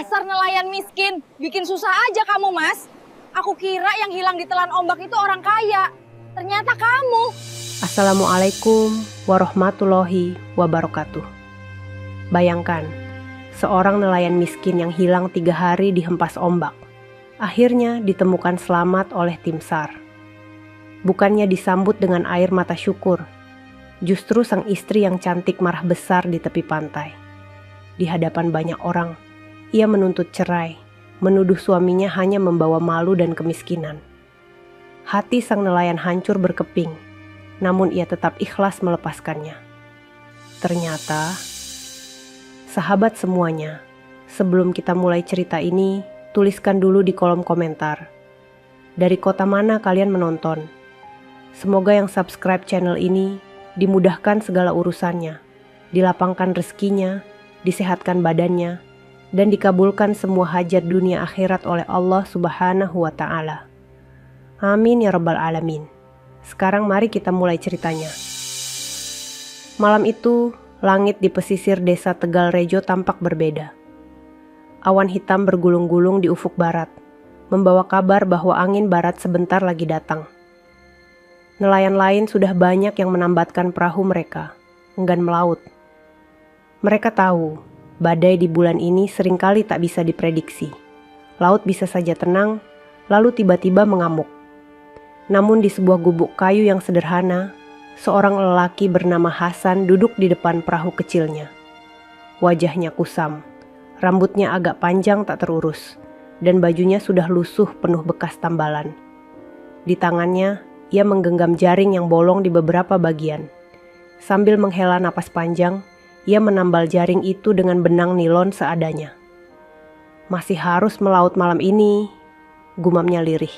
Dasar nelayan miskin, bikin susah aja kamu, Mas. Aku kira yang hilang ditelan ombak itu orang kaya. Ternyata kamu. Assalamualaikum warahmatullahi wabarakatuh. Bayangkan, seorang nelayan miskin yang hilang 3 hari dihempas ombak, akhirnya ditemukan selamat oleh tim SAR. Bukannya disambut dengan air mata syukur, justru sang istri yang cantik marah besar di tepi pantai. Di hadapan banyak orang, ia menuntut cerai, menuduh suaminya hanya membawa malu dan kemiskinan. Hati sang nelayan hancur berkeping, namun ia tetap ikhlas melepaskannya. Ternyata, sahabat semuanya, sebelum kita mulai cerita ini, tuliskan dulu di kolom komentar. Dari kota mana kalian menonton? Semoga yang subscribe channel ini dimudahkan segala urusannya, dilapangkan rezekinya, disehatkan badannya, dan dikabulkan semua hajat dunia akhirat oleh Allah Subhanahu wa Ta'ala. Amin ya Rabbal Alamin. Sekarang mari kita mulai ceritanya. Malam itu, langit di pesisir desa Tegal Rejo tampak berbeda. Awan hitam bergulung-gulung di ufuk barat, membawa kabar bahwa angin barat sebentar lagi datang. Nelayan lain sudah banyak yang menambatkan perahu mereka, enggan melaut. Mereka tahu, badai di bulan ini seringkali tak bisa diprediksi. Laut bisa saja tenang, lalu tiba-tiba mengamuk. Namun di sebuah gubuk kayu yang sederhana, seorang lelaki bernama Hasan duduk di depan perahu kecilnya. Wajahnya kusam, rambutnya agak panjang tak terurus, dan bajunya sudah lusuh penuh bekas tambalan. Di tangannya, ia menggenggam jaring yang bolong di beberapa bagian. Sambil menghela napas panjang, ia menambal jaring itu dengan benang nilon seadanya. Masih harus melaut malam ini, gumamnya lirih.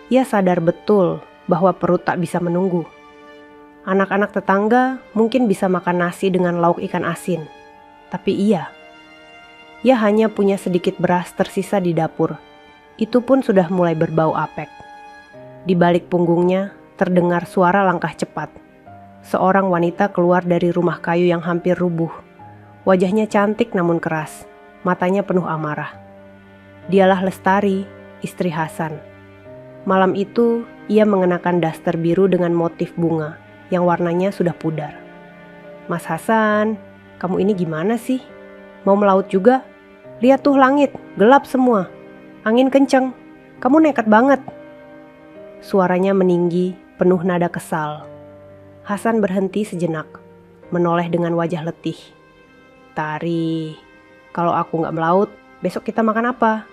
Ia sadar betul bahwa perut tak bisa menunggu. Anak-anak tetangga mungkin bisa makan nasi dengan lauk ikan asin, tapi ia hanya punya sedikit beras tersisa di dapur. Itu pun sudah mulai berbau apek. Di balik punggungnya terdengar suara langkah cepat. Seorang wanita keluar dari rumah kayu yang hampir rubuh. Wajahnya cantik namun keras, matanya penuh amarah. Dialah Lestari, istri Hasan. Malam itu, ia mengenakan daster biru dengan motif bunga yang warnanya sudah pudar. "Mas Hasan, kamu ini gimana sih? Mau melaut juga? Lihat tuh langit, gelap semua. Angin kenceng, kamu nekat banget." Suaranya meninggi, penuh nada kesal. Hasan berhenti sejenak, menoleh dengan wajah letih. "Tari, kalau aku nggak melaut, besok kita makan apa?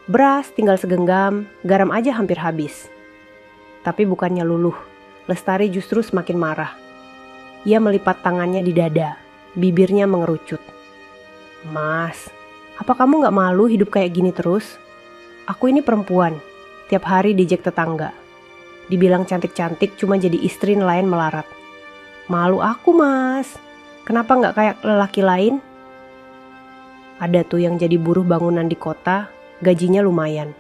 Beras tinggal segenggam, garam aja hampir habis." Tapi bukannya luluh, Lestari justru semakin marah. Ia melipat tangannya di dada, bibirnya mengerucut. "Mas, apa kamu nggak malu hidup kayak gini terus? Aku ini perempuan, tiap hari diejek tetangga. Dibilang cantik-cantik cuma jadi istri nelayan melarat. Malu aku, Mas. Kenapa nggak kayak lelaki lain? Ada tuh yang jadi buruh bangunan di kota, gajinya lumayan.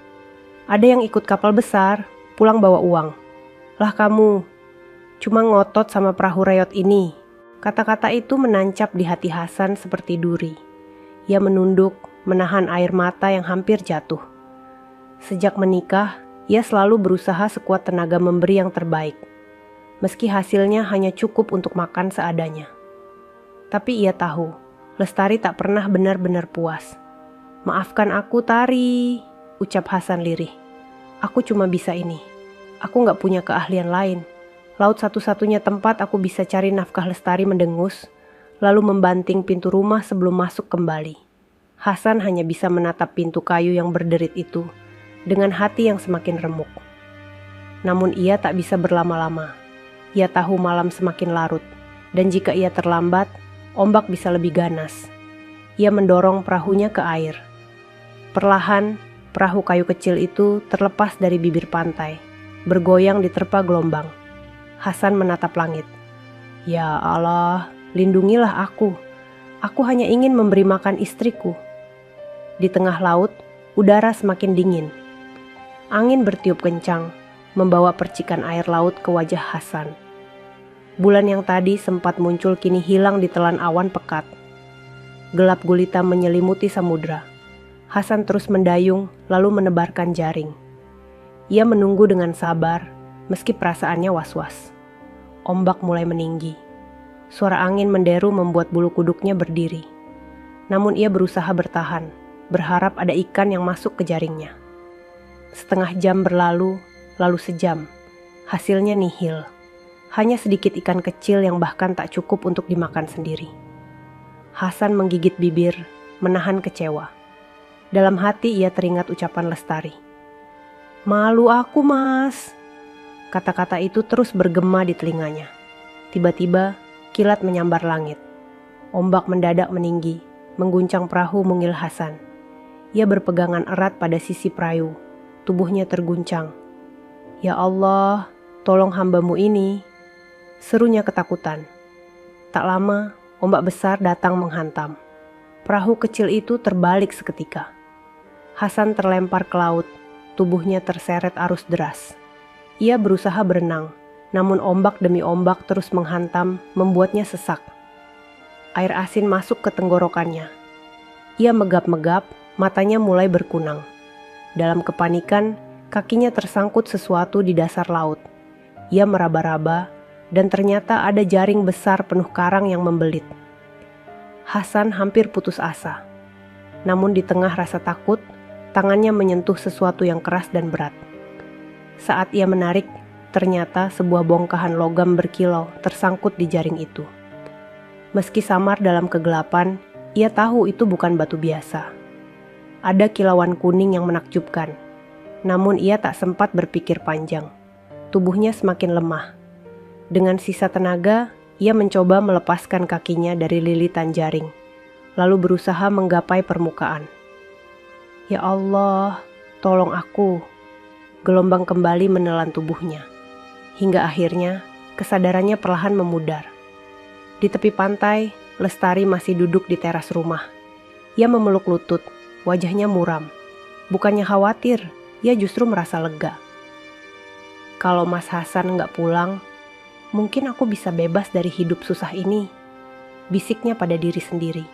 Ada yang ikut kapal besar, pulang bawa uang. Lah kamu, cuma ngotot sama perahu reyot ini." Kata-kata itu menancap di hati Hasan seperti duri. Ia menunduk, menahan air mata yang hampir jatuh. Sejak menikah, ia selalu berusaha sekuat tenaga memberi yang terbaik, meski hasilnya hanya cukup untuk makan seadanya. Tapi ia tahu, Lestari tak pernah benar-benar puas. "Maafkan aku, Tari," ucap Hasan lirih. "Aku cuma bisa ini. Aku gak punya keahlian lain. Laut satu-satunya tempat aku bisa cari nafkah." Lestari mendengus, lalu membanting pintu rumah sebelum masuk kembali. Hasan hanya bisa menatap pintu kayu yang berderit itu dengan hati yang semakin remuk. Namun ia tak bisa berlama-lama. Ia tahu malam semakin larut, dan jika ia terlambat, ombak bisa lebih ganas. Ia mendorong perahunya ke air. Perlahan, perahu kayu kecil itu terlepas dari bibir pantai, bergoyang diterpa gelombang. Hasan menatap langit. "Ya Allah, lindungilah aku. Aku hanya ingin memberi makan istriku." Di tengah laut, udara semakin dingin. Angin bertiup kencang, membawa percikan air laut ke wajah Hasan. Bulan yang tadi sempat muncul kini hilang ditelan awan pekat. Gelap gulita menyelimuti samudra. Hasan terus mendayung lalu menebarkan jaring. Ia menunggu dengan sabar meski perasaannya was-was. Ombak mulai meninggi. Suara angin menderu membuat bulu kuduknya berdiri. Namun ia berusaha bertahan, berharap ada ikan yang masuk ke jaringnya. Setengah jam berlalu, lalu sejam. Hasilnya nihil. Hanya sedikit ikan kecil yang bahkan tak cukup untuk dimakan sendiri. Hasan menggigit bibir, menahan kecewa. Dalam hati ia teringat ucapan Lestari. "Malu aku, Mas." Kata-kata itu terus bergema di telinganya. Tiba-tiba, kilat menyambar langit. Ombak mendadak meninggi, mengguncang perahu mungil Hasan. Ia berpegangan erat pada sisi perahu. Tubuhnya terguncang. "Ya Allah, tolong hamba-Mu ini." Serunya ketakutan. Tak lama, ombak besar datang menghantam. Perahu kecil itu terbalik seketika. Hasan terlempar ke laut, tubuhnya terseret arus deras. Ia berusaha berenang, namun ombak demi ombak terus menghantam, membuatnya sesak. Air asin masuk ke tenggorokannya. Ia megap-megap, matanya mulai berkunang. Dalam kepanikan, kakinya tersangkut sesuatu di dasar laut. Ia meraba-raba, dan ternyata ada jaring besar penuh karang yang membelit. Hasan hampir putus asa. Namun di tengah rasa takut, tangannya menyentuh sesuatu yang keras dan berat. Saat ia menarik, ternyata sebuah bongkahan logam berkilau tersangkut di jaring itu. Meski samar dalam kegelapan, ia tahu itu bukan batu biasa. Ada kilauan kuning yang menakjubkan. Namun ia tak sempat berpikir panjang. Tubuhnya semakin lemah. Dengan sisa tenaga, ia mencoba melepaskan kakinya dari lilitan jaring, lalu berusaha menggapai permukaan. "Ya Allah, tolong aku." Gelombang kembali menelan tubuhnya. Hingga akhirnya, kesadarannya perlahan memudar. Di tepi pantai, Lestari masih duduk di teras rumah. Ia memeluk lutut, wajahnya muram. Bukannya khawatir, ia justru merasa lega. "Kalau Mas Hasan nggak pulang, mungkin aku bisa bebas dari hidup susah ini," bisiknya pada diri sendiri.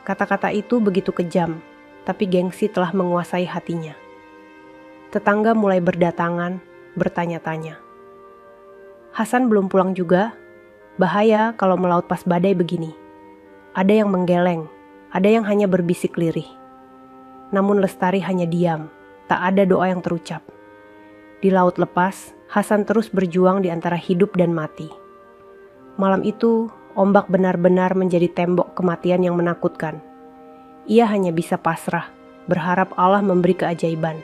Kata-kata itu begitu kejam, tapi gengsi telah menguasai hatinya. Tetangga mulai berdatangan, bertanya-tanya. "Hasan belum pulang juga? Bahaya kalau melaut pas badai begini." Ada yang menggeleng, ada yang hanya berbisik lirih. Namun Lestari hanya diam, tak ada doa yang terucap. Di laut lepas, Hasan terus berjuang di antara hidup dan mati. Malam itu, ombak benar-benar menjadi tembok kematian yang menakutkan. Ia hanya bisa pasrah, berharap Allah memberi keajaiban.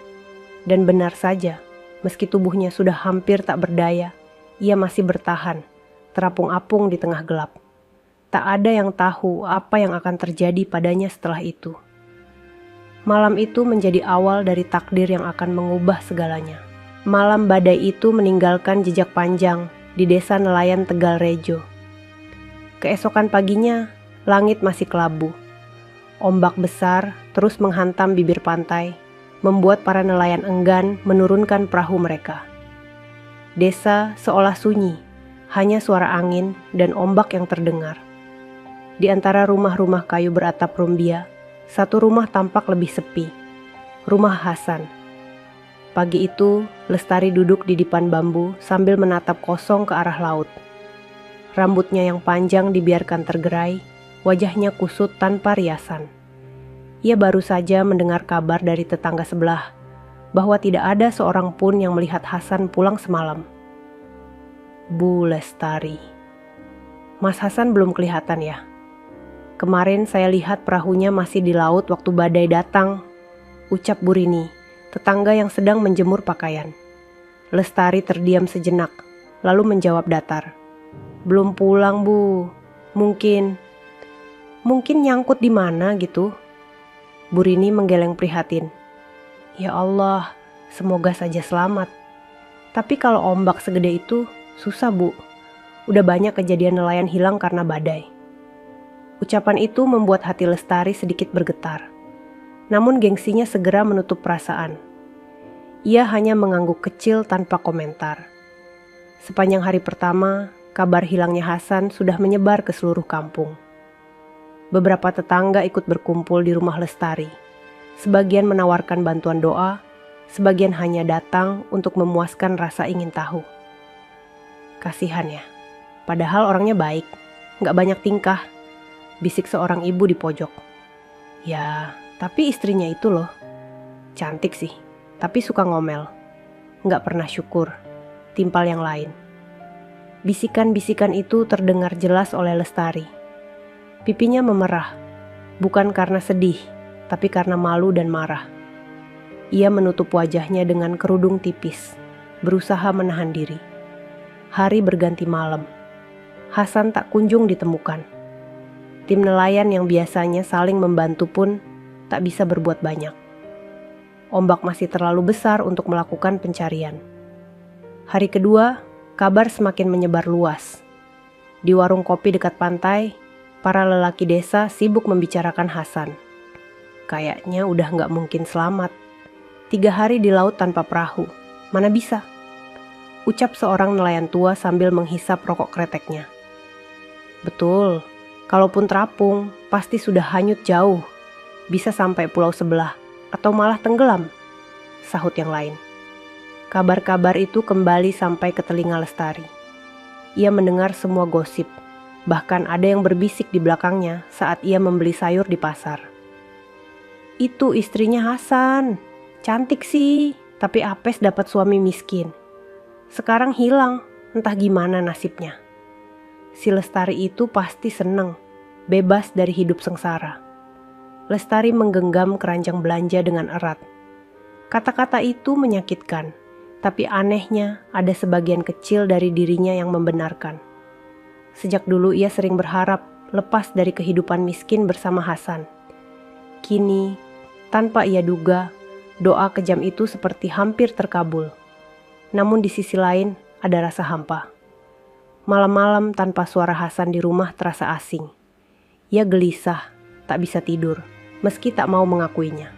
Dan benar saja, meski tubuhnya sudah hampir tak berdaya, ia masih bertahan, terapung-apung di tengah gelap. Tak ada yang tahu apa yang akan terjadi padanya setelah itu. Malam itu menjadi awal dari takdir yang akan mengubah segalanya. Malam badai itu meninggalkan jejak panjang di desa nelayan Tegal Rejo. Keesokan paginya, langit masih kelabu. Ombak besar terus menghantam bibir pantai, membuat para nelayan enggan menurunkan perahu mereka. Desa seolah sunyi, hanya suara angin dan ombak yang terdengar. Di antara rumah-rumah kayu beratap rumbia, satu rumah tampak lebih sepi. Rumah Hasan. Pagi itu, Lestari duduk di dipan bambu sambil menatap kosong ke arah laut. Rambutnya yang panjang dibiarkan tergerai, wajahnya kusut tanpa riasan. Ia baru saja mendengar kabar dari tetangga sebelah bahwa tidak ada seorang pun yang melihat Hasan pulang semalam. Bu Lestari. Mas Hasan belum kelihatan ya? Kemarin saya lihat perahunya masih di laut waktu badai datang, ucap Bu Rini, tetangga yang sedang menjemur pakaian. Lestari terdiam sejenak, lalu menjawab datar. "Belum pulang, Bu. Mungkin nyangkut di mana gitu." Bu Rini menggeleng prihatin. "Ya Allah, semoga saja selamat. Tapi kalau ombak segede itu, susah Bu. Udah banyak kejadian nelayan hilang karena badai." Ucapan itu membuat hati Lestari sedikit bergetar. Namun gengsinya segera menutup perasaan. Ia hanya mengangguk kecil tanpa komentar. Sepanjang hari pertama, kabar hilangnya Hasan sudah menyebar ke seluruh kampung. Beberapa tetangga ikut berkumpul di rumah Lestari. Sebagian menawarkan bantuan doa, sebagian hanya datang untuk memuaskan rasa ingin tahu. Kasihan ya, padahal orangnya baik, gak banyak tingkah, bisik seorang ibu di pojok. Ya, tapi istrinya itu loh, cantik sih, tapi suka ngomel, gak pernah syukur, timpal yang lain. Bisikan-bisikan itu terdengar jelas oleh Lestari. Pipinya memerah, bukan karena sedih, tapi karena malu dan marah. Ia menutup wajahnya dengan kerudung tipis, berusaha menahan diri. Hari berganti malam. Hasan tak kunjung ditemukan. Tim nelayan yang biasanya saling membantu pun tak bisa berbuat banyak. Ombak masih terlalu besar untuk melakukan pencarian. Hari kedua, kabar semakin menyebar luas. Di warung kopi dekat pantai, para lelaki desa sibuk membicarakan Hasan. Kayaknya udah gak mungkin selamat. 3 hari di laut tanpa perahu, mana bisa? Ucap seorang nelayan tua sambil menghisap rokok kreteknya. Betul, kalaupun terapung, pasti sudah hanyut jauh. Bisa sampai pulau sebelah, atau malah tenggelam, sahut yang lain. Kabar-kabar itu kembali sampai ke telinga Lestari. Ia mendengar semua gosip, bahkan ada yang berbisik di belakangnya saat ia membeli sayur di pasar. Itu istrinya Hasan, cantik sih, tapi apes dapat suami miskin. Sekarang hilang, entah gimana nasibnya. Si Lestari itu pasti seneng, bebas dari hidup sengsara. Lestari menggenggam keranjang belanja dengan erat. Kata-kata itu menyakitkan. Tapi anehnya ada sebagian kecil dari dirinya yang membenarkan. Sejak dulu ia sering berharap lepas dari kehidupan miskin bersama Hasan. Kini, tanpa ia duga, doa kejam itu seperti hampir terkabul. Namun di sisi lain ada rasa hampa. Malam-malam tanpa suara Hasan di rumah terasa asing. Ia gelisah, tak bisa tidur, meski tak mau mengakuinya.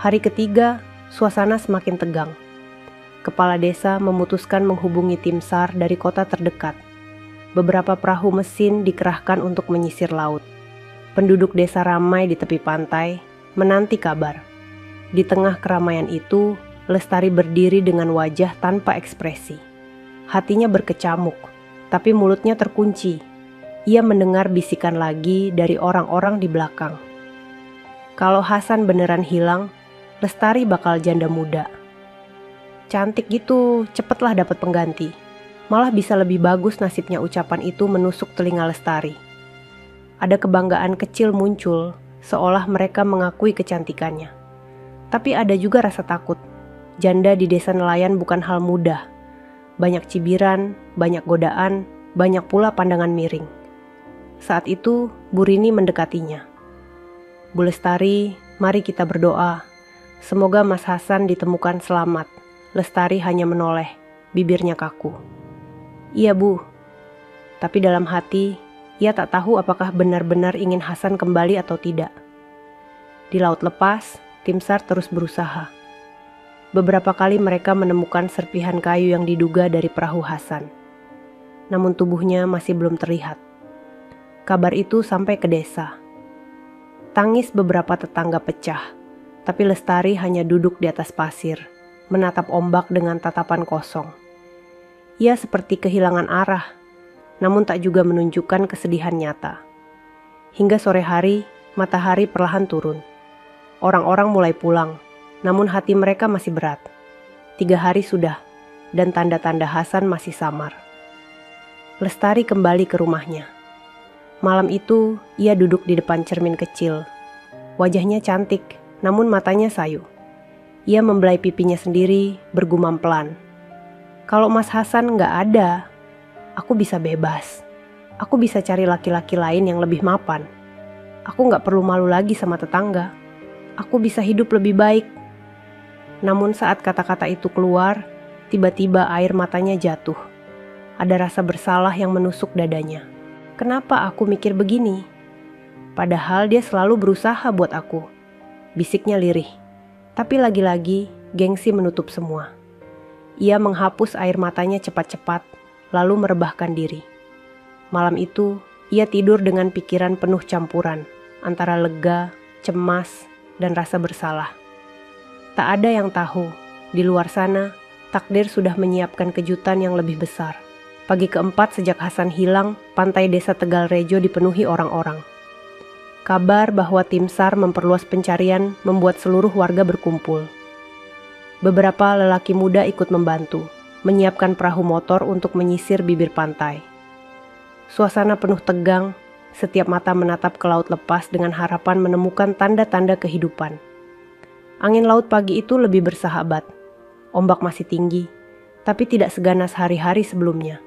Hari ketiga, suasana semakin tegang. Kepala desa memutuskan menghubungi tim SAR dari kota terdekat. Beberapa perahu mesin dikerahkan untuk menyisir laut. Penduduk desa ramai di tepi pantai, menanti kabar. Di tengah keramaian itu, Lestari berdiri dengan wajah tanpa ekspresi. Hatinya berkecamuk, tapi mulutnya terkunci. Ia mendengar bisikan lagi dari orang-orang di belakang. Kalau Hasan beneran hilang, Lestari bakal janda muda. Cantik gitu, cepetlah dapat pengganti. Malah bisa lebih bagus nasibnya, ucapan itu menusuk telinga Lestari. Ada kebanggaan kecil muncul, seolah mereka mengakui kecantikannya. Tapi ada juga rasa takut. Janda di desa nelayan bukan hal mudah. Banyak cibiran, banyak godaan, banyak pula pandangan miring. Saat itu, Bu Rini mendekatinya. Bu Lestari, mari kita berdoa. Semoga Mas Hasan ditemukan selamat. Lestari hanya menoleh, bibirnya kaku. Iya Bu, tapi dalam hati, ia tak tahu apakah benar-benar ingin Hasan kembali atau tidak. Di laut lepas, tim SAR terus berusaha. Beberapa kali mereka menemukan serpihan kayu yang diduga dari perahu Hasan. Namun tubuhnya masih belum terlihat. Kabar itu sampai ke desa. Tangis beberapa tetangga pecah, tapi Lestari hanya duduk di atas pasir, menatap ombak dengan tatapan kosong. Ia seperti kehilangan arah, namun tak juga menunjukkan kesedihan nyata. Hingga sore hari, matahari perlahan turun. Orang-orang mulai pulang, namun hati mereka masih berat. 3 hari sudah, dan tanda-tanda Hasan masih samar. Lestari kembali ke rumahnya. Malam itu, ia duduk di depan cermin kecil. Wajahnya cantik, namun matanya sayu. Ia membelai pipinya sendiri, bergumam pelan. Kalau Mas Hasan gak ada, aku bisa bebas. Aku bisa cari laki-laki lain yang lebih mapan. Aku gak perlu malu lagi sama tetangga. Aku bisa hidup lebih baik. Namun saat kata-kata itu keluar, tiba-tiba air matanya jatuh. Ada rasa bersalah yang menusuk dadanya. Kenapa aku mikir begini? Padahal dia selalu berusaha buat aku. Bisiknya lirih. Tapi lagi-lagi, gengsi menutup semua. Ia menghapus air matanya cepat-cepat, lalu merebahkan diri. Malam itu, ia tidur dengan pikiran penuh campuran, antara lega, cemas, dan rasa bersalah. Tak ada yang tahu, di luar sana, takdir sudah menyiapkan kejutan yang lebih besar. Pagi keempat sejak Hasan hilang, pantai desa Tegal Rejo dipenuhi orang-orang. Kabar bahwa tim SAR memperluas pencarian membuat seluruh warga berkumpul. Beberapa lelaki muda ikut membantu, menyiapkan perahu motor untuk menyisir bibir pantai. Suasana penuh tegang, setiap mata menatap ke laut lepas dengan harapan menemukan tanda-tanda kehidupan. Angin laut pagi itu lebih bersahabat. Ombak masih tinggi, tapi tidak seganas hari-hari sebelumnya.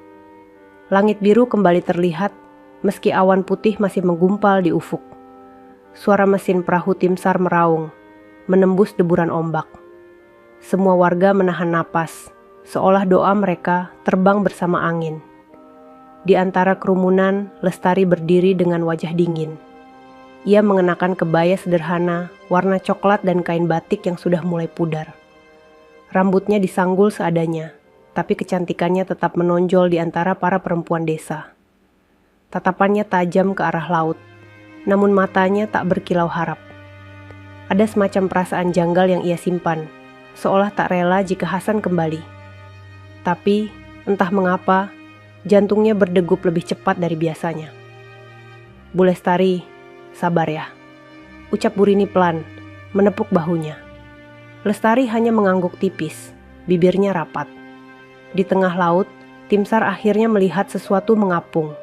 Langit biru kembali terlihat, meski awan putih masih menggumpal di ufuk. Suara mesin perahu tim SAR meraung, menembus deburan ombak. Semua warga menahan napas, seolah doa mereka terbang bersama angin. Di antara kerumunan, Lestari berdiri dengan wajah dingin. Ia mengenakan kebaya sederhana, warna coklat dan kain batik yang sudah mulai pudar. Rambutnya disanggul seadanya, tapi kecantikannya tetap menonjol di antara para perempuan desa. Tatapannya tajam ke arah laut, namun matanya tak berkilau harap. Ada semacam perasaan janggal yang ia simpan, seolah tak rela jika Hasan kembali. Tapi, entah mengapa, jantungnya berdegup lebih cepat dari biasanya. Bu Lestari, sabar ya, ucap Bu Rini pelan, menepuk bahunya. Lestari hanya mengangguk tipis, bibirnya rapat. Di tengah laut, tim SAR akhirnya melihat sesuatu mengapung.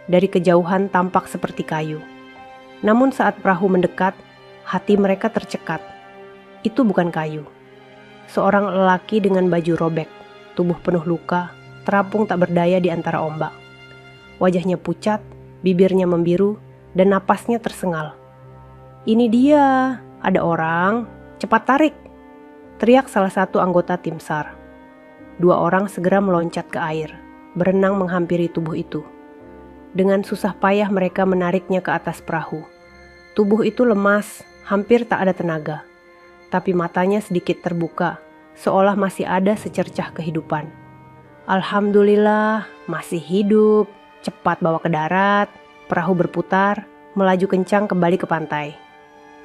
Dari kejauhan tampak seperti kayu. Namun saat perahu mendekat, hati mereka tercekat. Itu bukan kayu. Seorang lelaki dengan baju robek, tubuh penuh luka, terapung tak berdaya di antara ombak. Wajahnya pucat, bibirnya membiru, dan napasnya tersengal. "Ini dia, ada orang, cepat tarik!" teriak salah satu anggota tim SAR. Dua orang segera meloncat ke air, berenang menghampiri tubuh itu. Dengan susah payah mereka menariknya ke atas perahu. Tubuh itu lemas, hampir tak ada tenaga. Tapi matanya sedikit terbuka, seolah masih ada secercah kehidupan. "Alhamdulillah, masih hidup." Cepat bawa ke darat, perahu berputar, melaju kencang kembali ke pantai.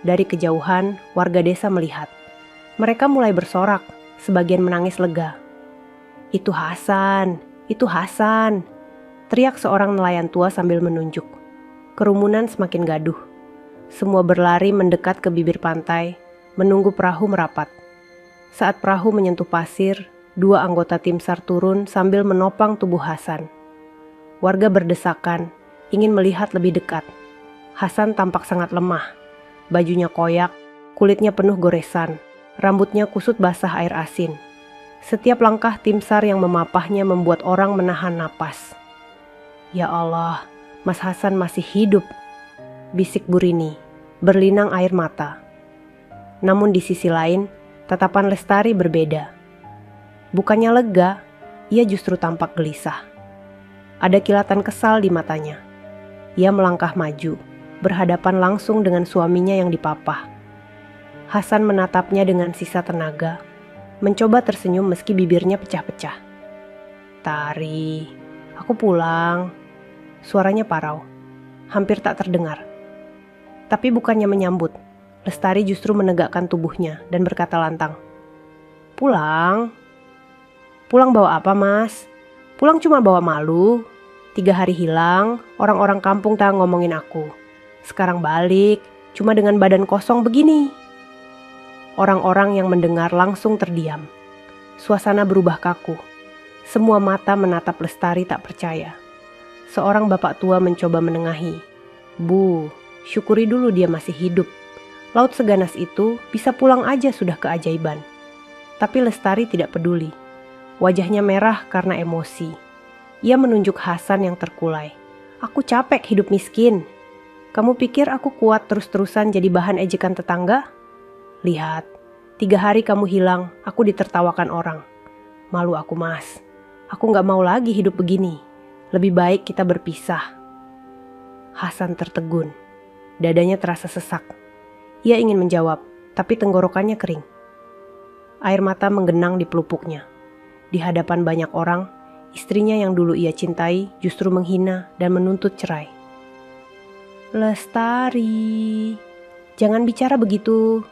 Dari kejauhan, warga desa melihat. Mereka mulai bersorak, sebagian menangis lega. "Itu Hasan, itu Hasan!" teriak seorang nelayan tua sambil menunjuk. Kerumunan semakin gaduh. Semua berlari mendekat ke bibir pantai, menunggu perahu merapat. Saat perahu menyentuh pasir, dua anggota tim SAR turun sambil menopang tubuh Hasan. Warga berdesakan, ingin melihat lebih dekat. Hasan tampak sangat lemah. Bajunya koyak, kulitnya penuh goresan, rambutnya kusut basah air asin. Setiap langkah tim SAR yang memapahnya membuat orang menahan napas. "Ya Allah, Mas Hasan masih hidup," bisik Bu Rini, berlinang air mata. Namun di sisi lain, tatapan Lestari berbeda. Bukannya lega, ia justru tampak gelisah. Ada kilatan kesal di matanya. Ia melangkah maju, berhadapan langsung dengan suaminya yang dipapah. Hasan menatapnya dengan sisa tenaga, mencoba tersenyum meski bibirnya pecah-pecah. "Tari, aku pulang." Suaranya parau, hampir tak terdengar. Tapi bukannya menyambut, Lestari justru menegakkan tubuhnya dan berkata lantang, "Pulang? Pulang bawa apa, Mas? Pulang cuma bawa malu. 3 hari hilang, orang-orang kampung tak ngomongin aku. Sekarang balik, cuma dengan badan kosong begini." Orang-orang yang mendengar langsung terdiam. Suasana berubah kaku. Semua mata menatap Lestari tak percaya. Seorang bapak tua mencoba menengahi. "Bu, syukuri dulu dia masih hidup. Laut seganas itu bisa pulang aja sudah keajaiban." Tapi Lestari tidak peduli. Wajahnya merah karena emosi. Ia menunjuk Hasan yang terkulai. "Aku capek hidup miskin. Kamu pikir aku kuat terus-terusan jadi bahan ejekan tetangga? Lihat, 3 hari kamu hilang, aku ditertawakan orang. Malu aku, Mas. Aku gak mau lagi hidup begini. Lebih baik kita berpisah." Hasan tertegun. Dadanya terasa sesak. Ia ingin menjawab, tapi tenggorokannya kering. Air mata menggenang di pelupuknya. Di hadapan banyak orang, istrinya yang dulu ia cintai justru menghina dan menuntut cerai. "Lestari," Jangan bicara begitu.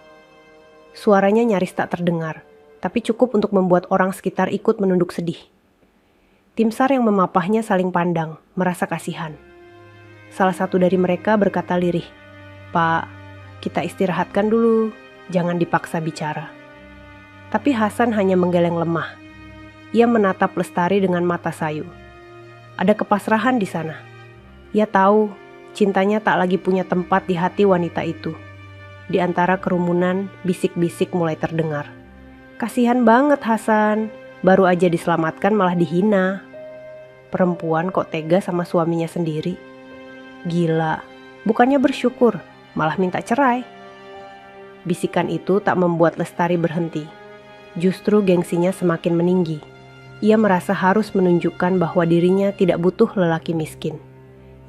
Suaranya nyaris tak terdengar, tapi cukup untuk membuat orang sekitar ikut menunduk sedih. Tim SAR yang memapahnya saling pandang, merasa kasihan. Salah satu dari mereka berkata lirih, "Pak, kita istirahatkan dulu, jangan dipaksa bicara." Tapi Hasan hanya menggeleng lemah. Ia menatap Lestari dengan mata sayu. Ada kepasrahan di sana. Ia tahu cintanya tak lagi punya tempat di hati wanita itu. Di antara kerumunan, bisik-bisik mulai terdengar. Kasihan banget Hasan, baru aja diselamatkan malah dihina. Perempuan kok tega sama suaminya sendiri. Gila, bukannya bersyukur, malah minta cerai. Bisikan itu tak membuat Lestari berhenti. Justru gengsinya semakin meninggi. Ia merasa harus menunjukkan bahwa dirinya tidak butuh lelaki miskin.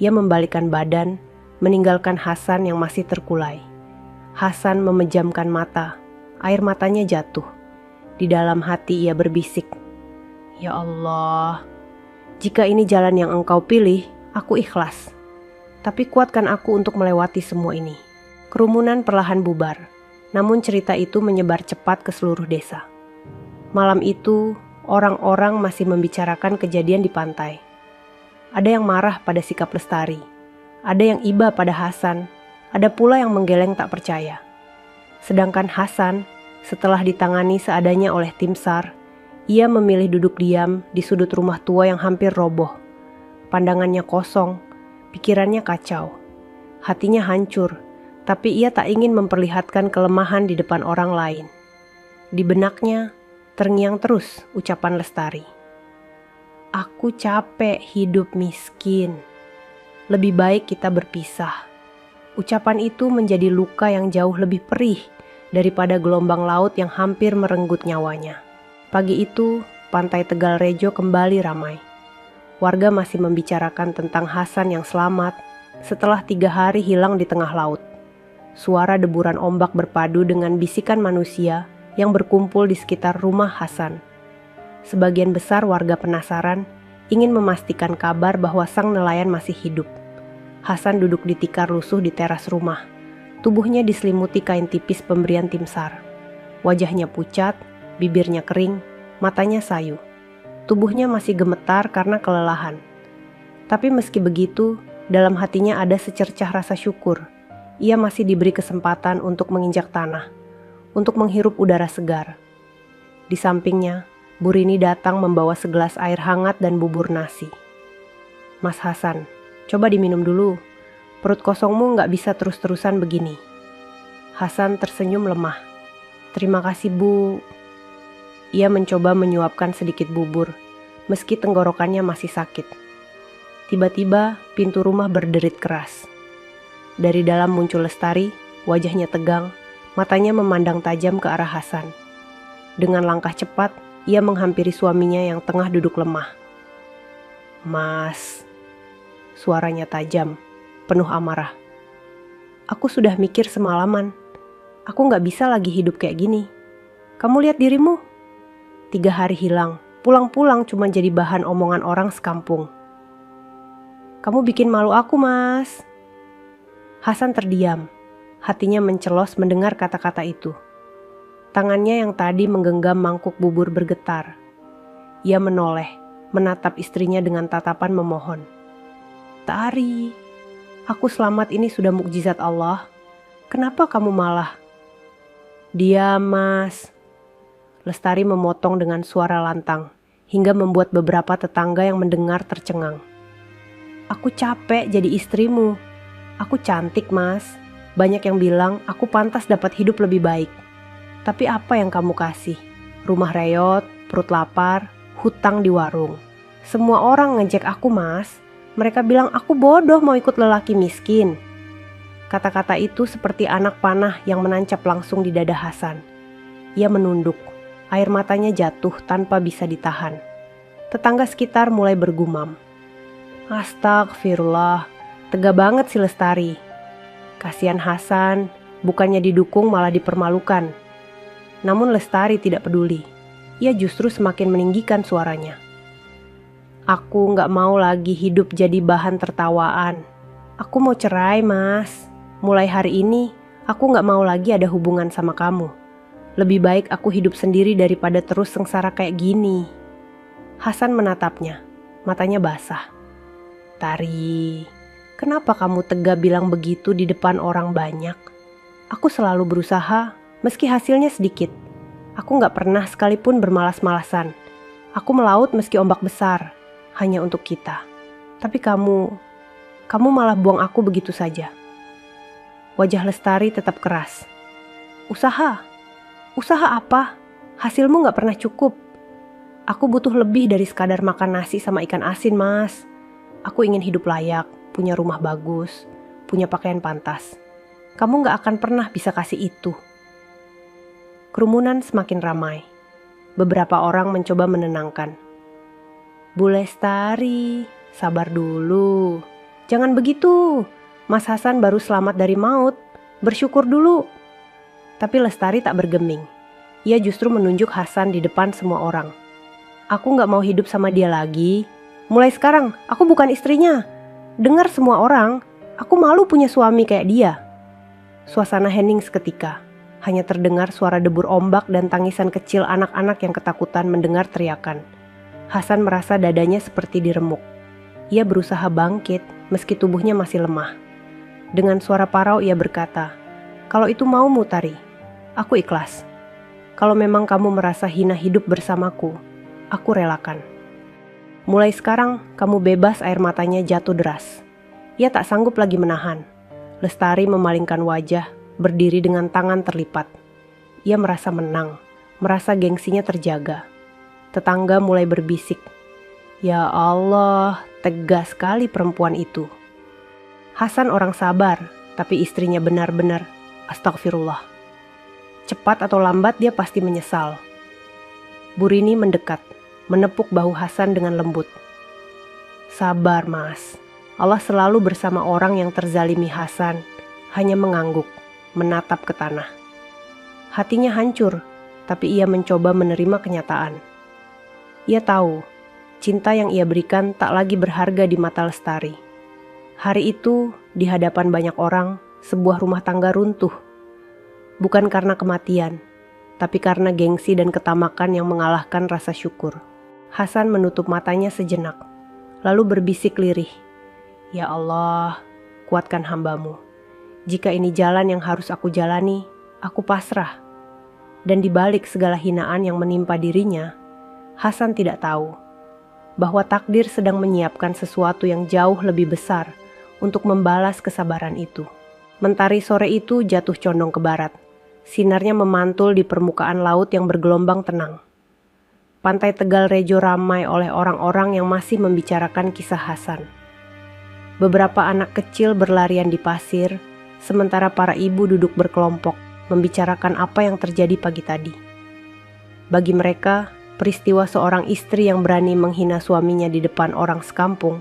Ia membalikkan badan, meninggalkan Hasan yang masih terkulai. Hasan memejamkan mata, air matanya jatuh. Di dalam hati ia berbisik, "Ya Allah, jika ini jalan yang Engkau pilih, aku ikhlas. Tapi kuatkan aku untuk melewati semua ini." Kerumunan perlahan bubar, namun cerita itu menyebar cepat ke seluruh desa. Malam itu, orang-orang masih membicarakan kejadian di pantai. Ada yang marah pada sikap Lestari, ada yang iba pada Hasan, ada pula yang menggeleng tak percaya. Sedangkan Hasan, setelah ditangani seadanya oleh tim SAR, ia memilih duduk diam di sudut rumah tua yang hampir roboh. Pandangannya kosong, pikirannya kacau, hatinya hancur, tapi ia tak ingin memperlihatkan kelemahan di depan orang lain. Di benaknya, terngiang terus ucapan Lestari. "Aku capek hidup miskin. Lebih baik kita berpisah." Ucapan itu menjadi luka yang jauh lebih perih daripada gelombang laut yang hampir merenggut nyawanya. Pagi itu, pantai Tegal Rejo kembali ramai. Warga masih membicarakan tentang Hasan yang selamat setelah 3 hari hilang di tengah laut. Suara deburan ombak berpadu dengan bisikan manusia yang berkumpul di sekitar rumah Hasan. Sebagian besar warga penasaran, ingin memastikan kabar bahwa sang nelayan masih hidup. Hasan duduk di tikar lusuh di teras rumah. Tubuhnya diselimuti kain tipis pemberian tim SAR. Wajahnya pucat, bibirnya kering, matanya sayu. Tubuhnya masih gemetar karena kelelahan. Tapi meski begitu, dalam hatinya ada secercah rasa syukur. Ia masih diberi kesempatan untuk menginjak tanah, untuk menghirup udara segar. Di sampingnya, Bu Rini datang membawa segelas air hangat dan bubur nasi. "Mas Hasan, coba diminum dulu. Perut kosongmu nggak bisa terus-terusan begini." Hasan tersenyum lemah. "Terima kasih, Bu." Ia mencoba menyuapkan sedikit bubur, meski tenggorokannya masih sakit. Tiba-tiba pintu rumah berderit keras. Dari dalam muncul Lestari, wajahnya tegang, matanya memandang tajam ke arah Hasan. Dengan langkah cepat, ia menghampiri suaminya yang tengah duduk lemah. "Mas," suaranya tajam, penuh amarah. "Aku sudah mikir semalaman. Aku gak bisa lagi hidup kayak gini. Kamu lihat dirimu. 3 hari hilang, pulang-pulang cuma jadi bahan omongan orang sekampung. Kamu bikin malu aku, Mas." Hasan terdiam. Hatinya mencelos mendengar kata-kata itu. Tangannya yang tadi menggenggam mangkuk bubur bergetar. Ia menoleh, menatap istrinya dengan tatapan memohon. "Tari, aku selamat ini sudah mukjizat Allah. Kenapa kamu malah?" "Diam, Mas." Lestari memotong dengan suara lantang, hingga membuat beberapa tetangga yang mendengar tercengang. "Aku capek jadi istrimu. Aku cantik, Mas. Banyak yang bilang aku pantas dapat hidup lebih baik. Tapi apa yang kamu kasih? Rumah reyot, perut lapar, hutang di warung. Semua orang ngejek aku, Mas. Mereka bilang aku bodoh mau ikut lelaki miskin." Kata-kata itu seperti anak panah yang menancap langsung di dada Hasan. Ia menunduk, air matanya jatuh tanpa bisa ditahan. Tetangga sekitar mulai bergumam. "Astagfirullah, tega banget si Lestari. Kasihan Hasan, bukannya didukung malah dipermalukan." Namun Lestari tidak peduli. Ia justru semakin meninggikan suaranya. "Aku gak mau lagi hidup jadi bahan tertawaan. Aku mau cerai, Mas. Mulai hari ini, Aku gak mau lagi ada hubungan sama kamu. Lebih baik aku hidup sendiri daripada terus sengsara kayak gini. Hasan menatapnya, matanya basah. Tari, kenapa kamu tega bilang begitu di depan orang banyak? Aku selalu berusaha, meski hasilnya sedikit. Aku gak pernah sekalipun bermalas-malasan. Aku melaut meski ombak besar, hanya untuk kita. Tapi kamu malah buang aku begitu saja. Wajah Lestari tetap keras. Usaha apa? Hasilmu gak pernah cukup. Aku butuh lebih dari sekadar makan nasi sama ikan asin, Mas. Aku ingin hidup layak, punya rumah bagus, punya pakaian pantas. Kamu gak akan pernah bisa kasih itu. Kerumunan semakin ramai. Beberapa orang mencoba menenangkan. Bu Lestari, sabar dulu. Jangan begitu. Mas Hasan baru selamat dari maut. Bersyukur dulu. Tapi Lestari tak bergeming. Ia justru menunjuk Hasan di depan semua orang. Aku gak mau hidup sama dia lagi. Mulai sekarang, aku bukan istrinya. Dengar semua orang, aku malu punya suami kayak dia. Suasana hening seketika. Hanya terdengar suara debur ombak dan tangisan kecil anak-anak yang ketakutan mendengar teriakan. Hasan merasa dadanya seperti diremuk. Ia berusaha bangkit meski tubuhnya masih lemah. Dengan suara parau ia berkata, "Kalau itu maumu, Tari, aku ikhlas. Kalau memang kamu merasa hina hidup bersamaku, aku relakan." Mulai sekarang kamu bebas. Air matanya jatuh deras. Ia tak sanggup lagi menahan. Lestari memalingkan wajah, berdiri dengan tangan terlipat. Ia merasa menang, merasa gengsinya terjaga. Tetangga mulai berbisik, "Ya Allah, tegas sekali perempuan itu." Hasan orang sabar, tapi istrinya benar-benar astagfirullah. Cepat atau lambat dia pasti menyesal. Bu Rini mendekat, menepuk bahu Hasan dengan lembut. "Sabar, Mas. Allah selalu bersama orang yang terzalimi." Hasan hanya mengangguk, menatap ke tanah. Hatinya hancur, tapi ia mencoba menerima kenyataan. Ia tahu, cinta yang ia berikan tak lagi berharga di mata Lestari. Hari itu, di hadapan banyak orang, sebuah rumah tangga runtuh. Bukan karena kematian, tapi karena gengsi dan ketamakan yang mengalahkan rasa syukur. Hasan menutup matanya sejenak, lalu berbisik lirih, "Ya Allah, kuatkan hamba-Mu. Jika ini jalan yang harus aku jalani, aku pasrah." Dan di balik segala hinaan yang menimpa dirinya, Hasan tidak tahu bahwa takdir sedang menyiapkan sesuatu yang jauh lebih besar untuk membalas kesabaran itu. Mentari sore itu jatuh condong ke barat. Sinarnya memantul di permukaan laut yang bergelombang tenang. Pantai Tegal Rejo ramai oleh orang-orang yang masih membicarakan kisah Hasan. Beberapa anak kecil berlarian di pasir, sementara para ibu duduk berkelompok membicarakan apa yang terjadi pagi tadi. Bagi mereka, peristiwa seorang istri yang berani menghina suaminya di depan orang sekampung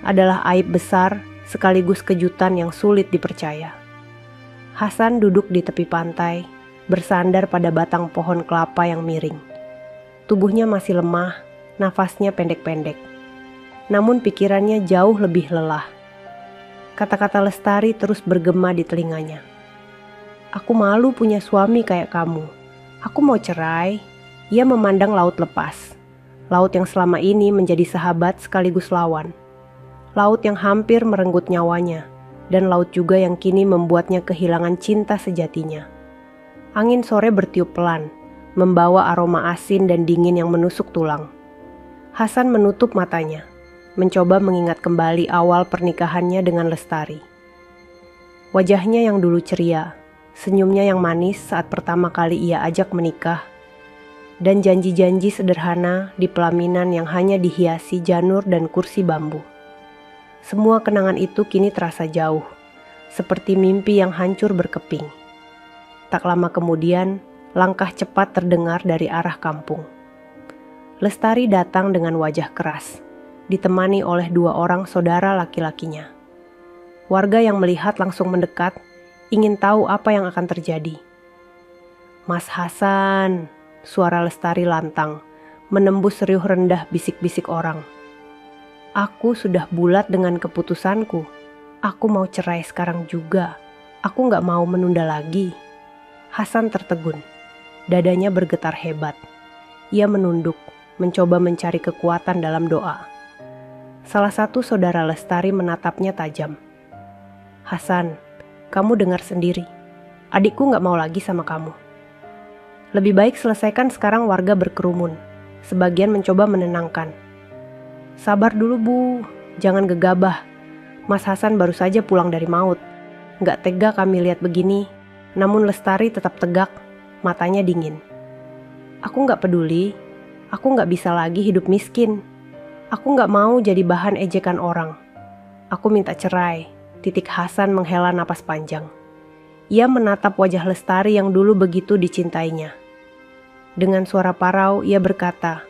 adalah aib besar sekaligus kejutan yang sulit dipercaya. Hasan duduk di tepi pantai, bersandar pada batang pohon kelapa yang miring. Tubuhnya masih lemah, nafasnya pendek-pendek. Namun pikirannya jauh lebih lelah. Kata-kata Lestari terus bergema di telinganya. "Aku malu punya suami kayak kamu. Aku mau cerai." Ia memandang laut lepas. Laut yang selama ini menjadi sahabat sekaligus lawan. Laut yang hampir merenggut nyawanya, dan laut juga yang kini membuatnya kehilangan cinta sejatinya. Angin sore bertiup pelan, membawa aroma asin dan dingin yang menusuk tulang. Hasan menutup matanya, mencoba mengingat kembali awal pernikahannya dengan Lestari. Wajahnya yang dulu ceria, senyumnya yang manis saat pertama kali ia ajak menikah, dan janji-janji sederhana di pelaminan yang hanya dihiasi janur dan kursi bambu. Semua kenangan itu kini terasa jauh, seperti mimpi yang hancur berkeping. Tak lama kemudian, langkah cepat terdengar dari arah kampung. Lestari datang dengan wajah keras, ditemani oleh 2 orang saudara laki-lakinya. Warga yang melihat langsung mendekat, ingin tahu apa yang akan terjadi. "Mas Hasan," suara Lestari lantang, menembus riuh rendah bisik-bisik orang. "Aku sudah bulat dengan keputusanku. Aku mau cerai sekarang juga. Aku nggak mau menunda lagi. Hasan tertegun. Dadanya bergetar hebat. Ia menunduk, mencoba mencari kekuatan dalam doa. Salah satu saudara Lestari menatapnya tajam. Hasan, kamu dengar sendiri. Adikku nggak mau lagi sama kamu. Lebih baik selesaikan sekarang warga berkerumun. Sebagian mencoba menenangkan. Sabar dulu Bu, jangan gegabah. Mas Hasan baru saja pulang dari maut. Nggak tega kami lihat begini. Namun Lestari tetap tegak, matanya dingin. Aku nggak peduli, aku nggak bisa lagi hidup miskin. Aku nggak mau jadi bahan ejekan orang. Aku minta cerai. Titik. Hasan menghela napas panjang. Ia menatap wajah Lestari yang dulu begitu dicintainya. Dengan suara parau ia berkata,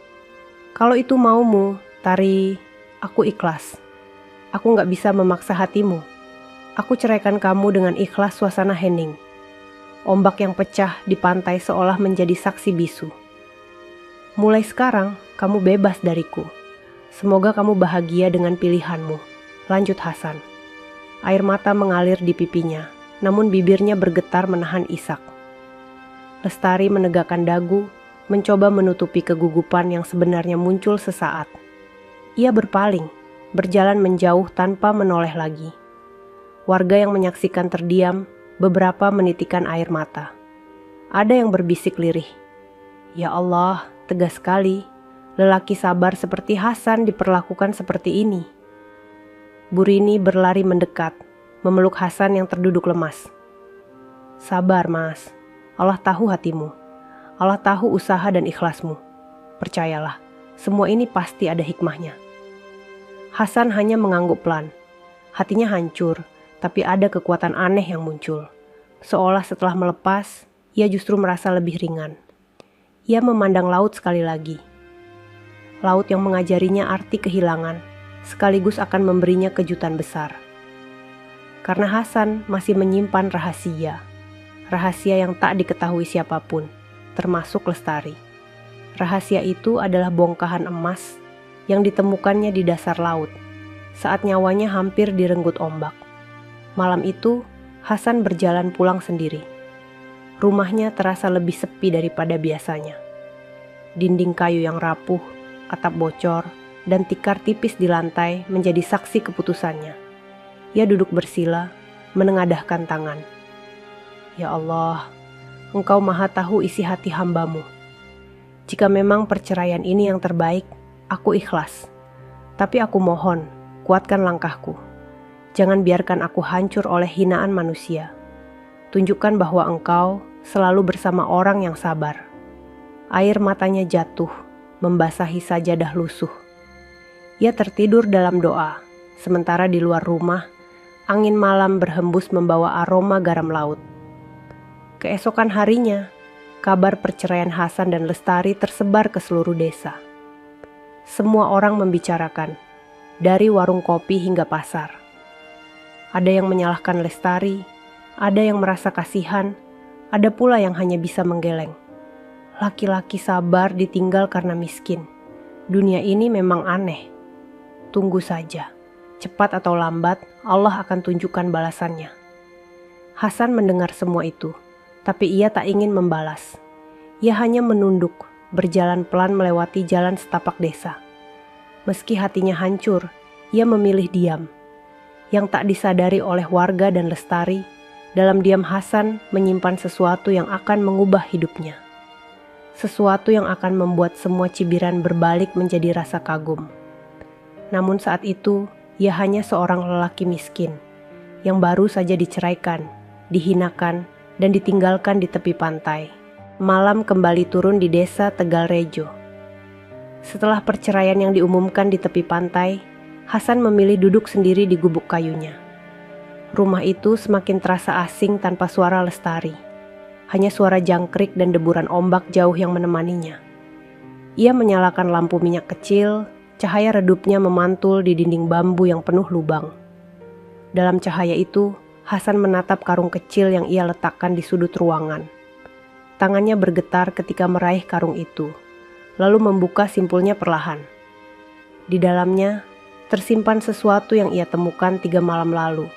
kalau itu maumu, Tari, aku ikhlas. Aku nggak bisa memaksa hatimu. Aku ceraikan kamu dengan ikhlas suasana hening. Ombak yang pecah di pantai seolah menjadi saksi bisu. Mulai sekarang, kamu bebas dariku. Semoga kamu bahagia dengan pilihanmu, lanjut Hasan. Air mata mengalir di pipinya, namun bibirnya bergetar menahan isak. Lestari menegakkan dagu, mencoba menutupi kegugupan yang sebenarnya muncul sesaat. Ia berpaling, berjalan menjauh tanpa menoleh lagi. Warga yang menyaksikan terdiam, beberapa menitikan air mata. Ada yang berbisik lirih. Ya Allah, tegas sekali. Lelaki sabar seperti Hasan diperlakukan seperti ini. Bu Rini berlari mendekat, memeluk Hasan yang terduduk lemas. Sabar Mas, Allah tahu hatimu. Allah tahu usaha dan ikhlasmu. Percayalah, semua ini pasti ada hikmahnya. Hasan hanya mengangguk pelan. Hatinya hancur, tapi ada kekuatan aneh yang muncul. Seolah setelah melepas, ia justru merasa lebih ringan. Ia memandang laut sekali lagi. Laut yang mengajarinya arti kehilangan, sekaligus akan memberinya kejutan besar. Karena Hasan masih menyimpan rahasia. Rahasia yang tak diketahui siapapun, termasuk Lestari. Rahasia itu adalah bongkahan emas yang ditemukannya di dasar laut saat nyawanya hampir direnggut ombak. Malam itu, Hasan berjalan pulang sendiri. Rumahnya terasa lebih sepi daripada biasanya. Dinding kayu yang rapuh, atap bocor, dan tikar tipis di lantai menjadi saksi keputusannya. Ia duduk bersila, menengadahkan tangan. Ya Allah, Engkau maha tahu isi hati hambamu. Jika memang perceraian ini yang terbaik, aku ikhlas. Tapi aku mohon, kuatkan langkahku. Jangan biarkan aku hancur oleh hinaan manusia. Tunjukkan bahwa Engkau selalu bersama orang yang sabar. Air matanya jatuh, membasahi sajadah lusuh. Ia tertidur dalam doa, sementara di luar rumah, angin malam berhembus membawa aroma garam laut. Keesokan harinya, kabar perceraian Hasan dan Lestari tersebar ke seluruh desa. Semua orang membicarakan, dari warung kopi hingga pasar. Ada yang menyalahkan Lestari, ada yang merasa kasihan, ada pula yang hanya bisa menggeleng. Laki-laki sabar ditinggal karena miskin. Dunia ini memang aneh. Tunggu saja, cepat atau lambat Allah akan tunjukkan balasannya. Hasan mendengar semua itu, tapi ia tak ingin membalas. Ia hanya menunduk, berjalan pelan melewati jalan setapak desa. Meski hatinya hancur, ia memilih diam. Yang tak disadari oleh warga dan Lestari, dalam diam Hasan menyimpan sesuatu yang akan mengubah hidupnya. Sesuatu yang akan membuat semua cibiran berbalik menjadi rasa kagum. Namun saat itu, ia hanya seorang lelaki miskin, yang baru saja diceraikan, dihinakan, dan ditinggalkan di tepi pantai. Malam kembali turun di desa Tegalrejo. Setelah perceraian yang diumumkan di tepi pantai, Hasan memilih duduk sendiri di gubuk kayunya. Rumah itu semakin terasa asing tanpa suara Lestari. Hanya suara jangkrik dan deburan ombak jauh yang menemaninya. Ia menyalakan lampu minyak kecil, cahaya redupnya memantul di dinding bambu yang penuh lubang. Dalam cahaya itu, Hasan menatap karung kecil yang ia letakkan di sudut ruangan. Tangannya bergetar ketika meraih karung itu, lalu membuka simpulnya perlahan. Di dalamnya, tersimpan sesuatu yang ia temukan 3 malam lalu.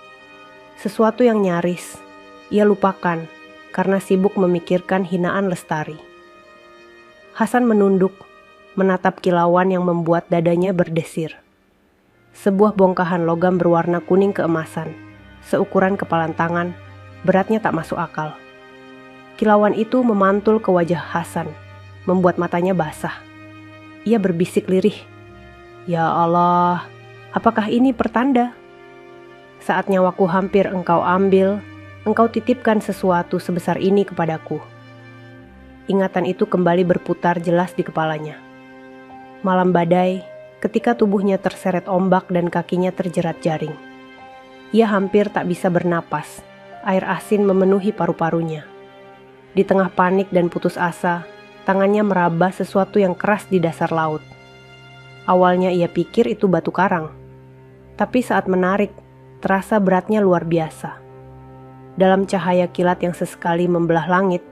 Sesuatu yang nyaris, ia lupakan karena sibuk memikirkan hinaan Lestari. Hasan menunduk, menatap kilauan yang membuat dadanya berdesir. Sebuah bongkahan logam berwarna kuning keemasan, seukuran kepalan tangan, beratnya tak masuk akal. Kilauan itu memantul ke wajah Hasan, membuat matanya basah. Ia berbisik lirih, "Ya Allah, apakah ini pertanda? Saat nyawaku hampir engkau ambil, engkau titipkan sesuatu sebesar ini kepadaku." Ingatan itu kembali berputar jelas di kepalanya. Malam badai, ketika tubuhnya terseret ombak dan kakinya terjerat jaring. Ia hampir tak bisa bernapas, air asin memenuhi paru-parunya. Di tengah panik dan putus asa, tangannya meraba sesuatu yang keras di dasar laut. Awalnya ia pikir itu batu karang, tapi saat menarik, terasa beratnya luar biasa. Dalam cahaya kilat yang sesekali membelah langit,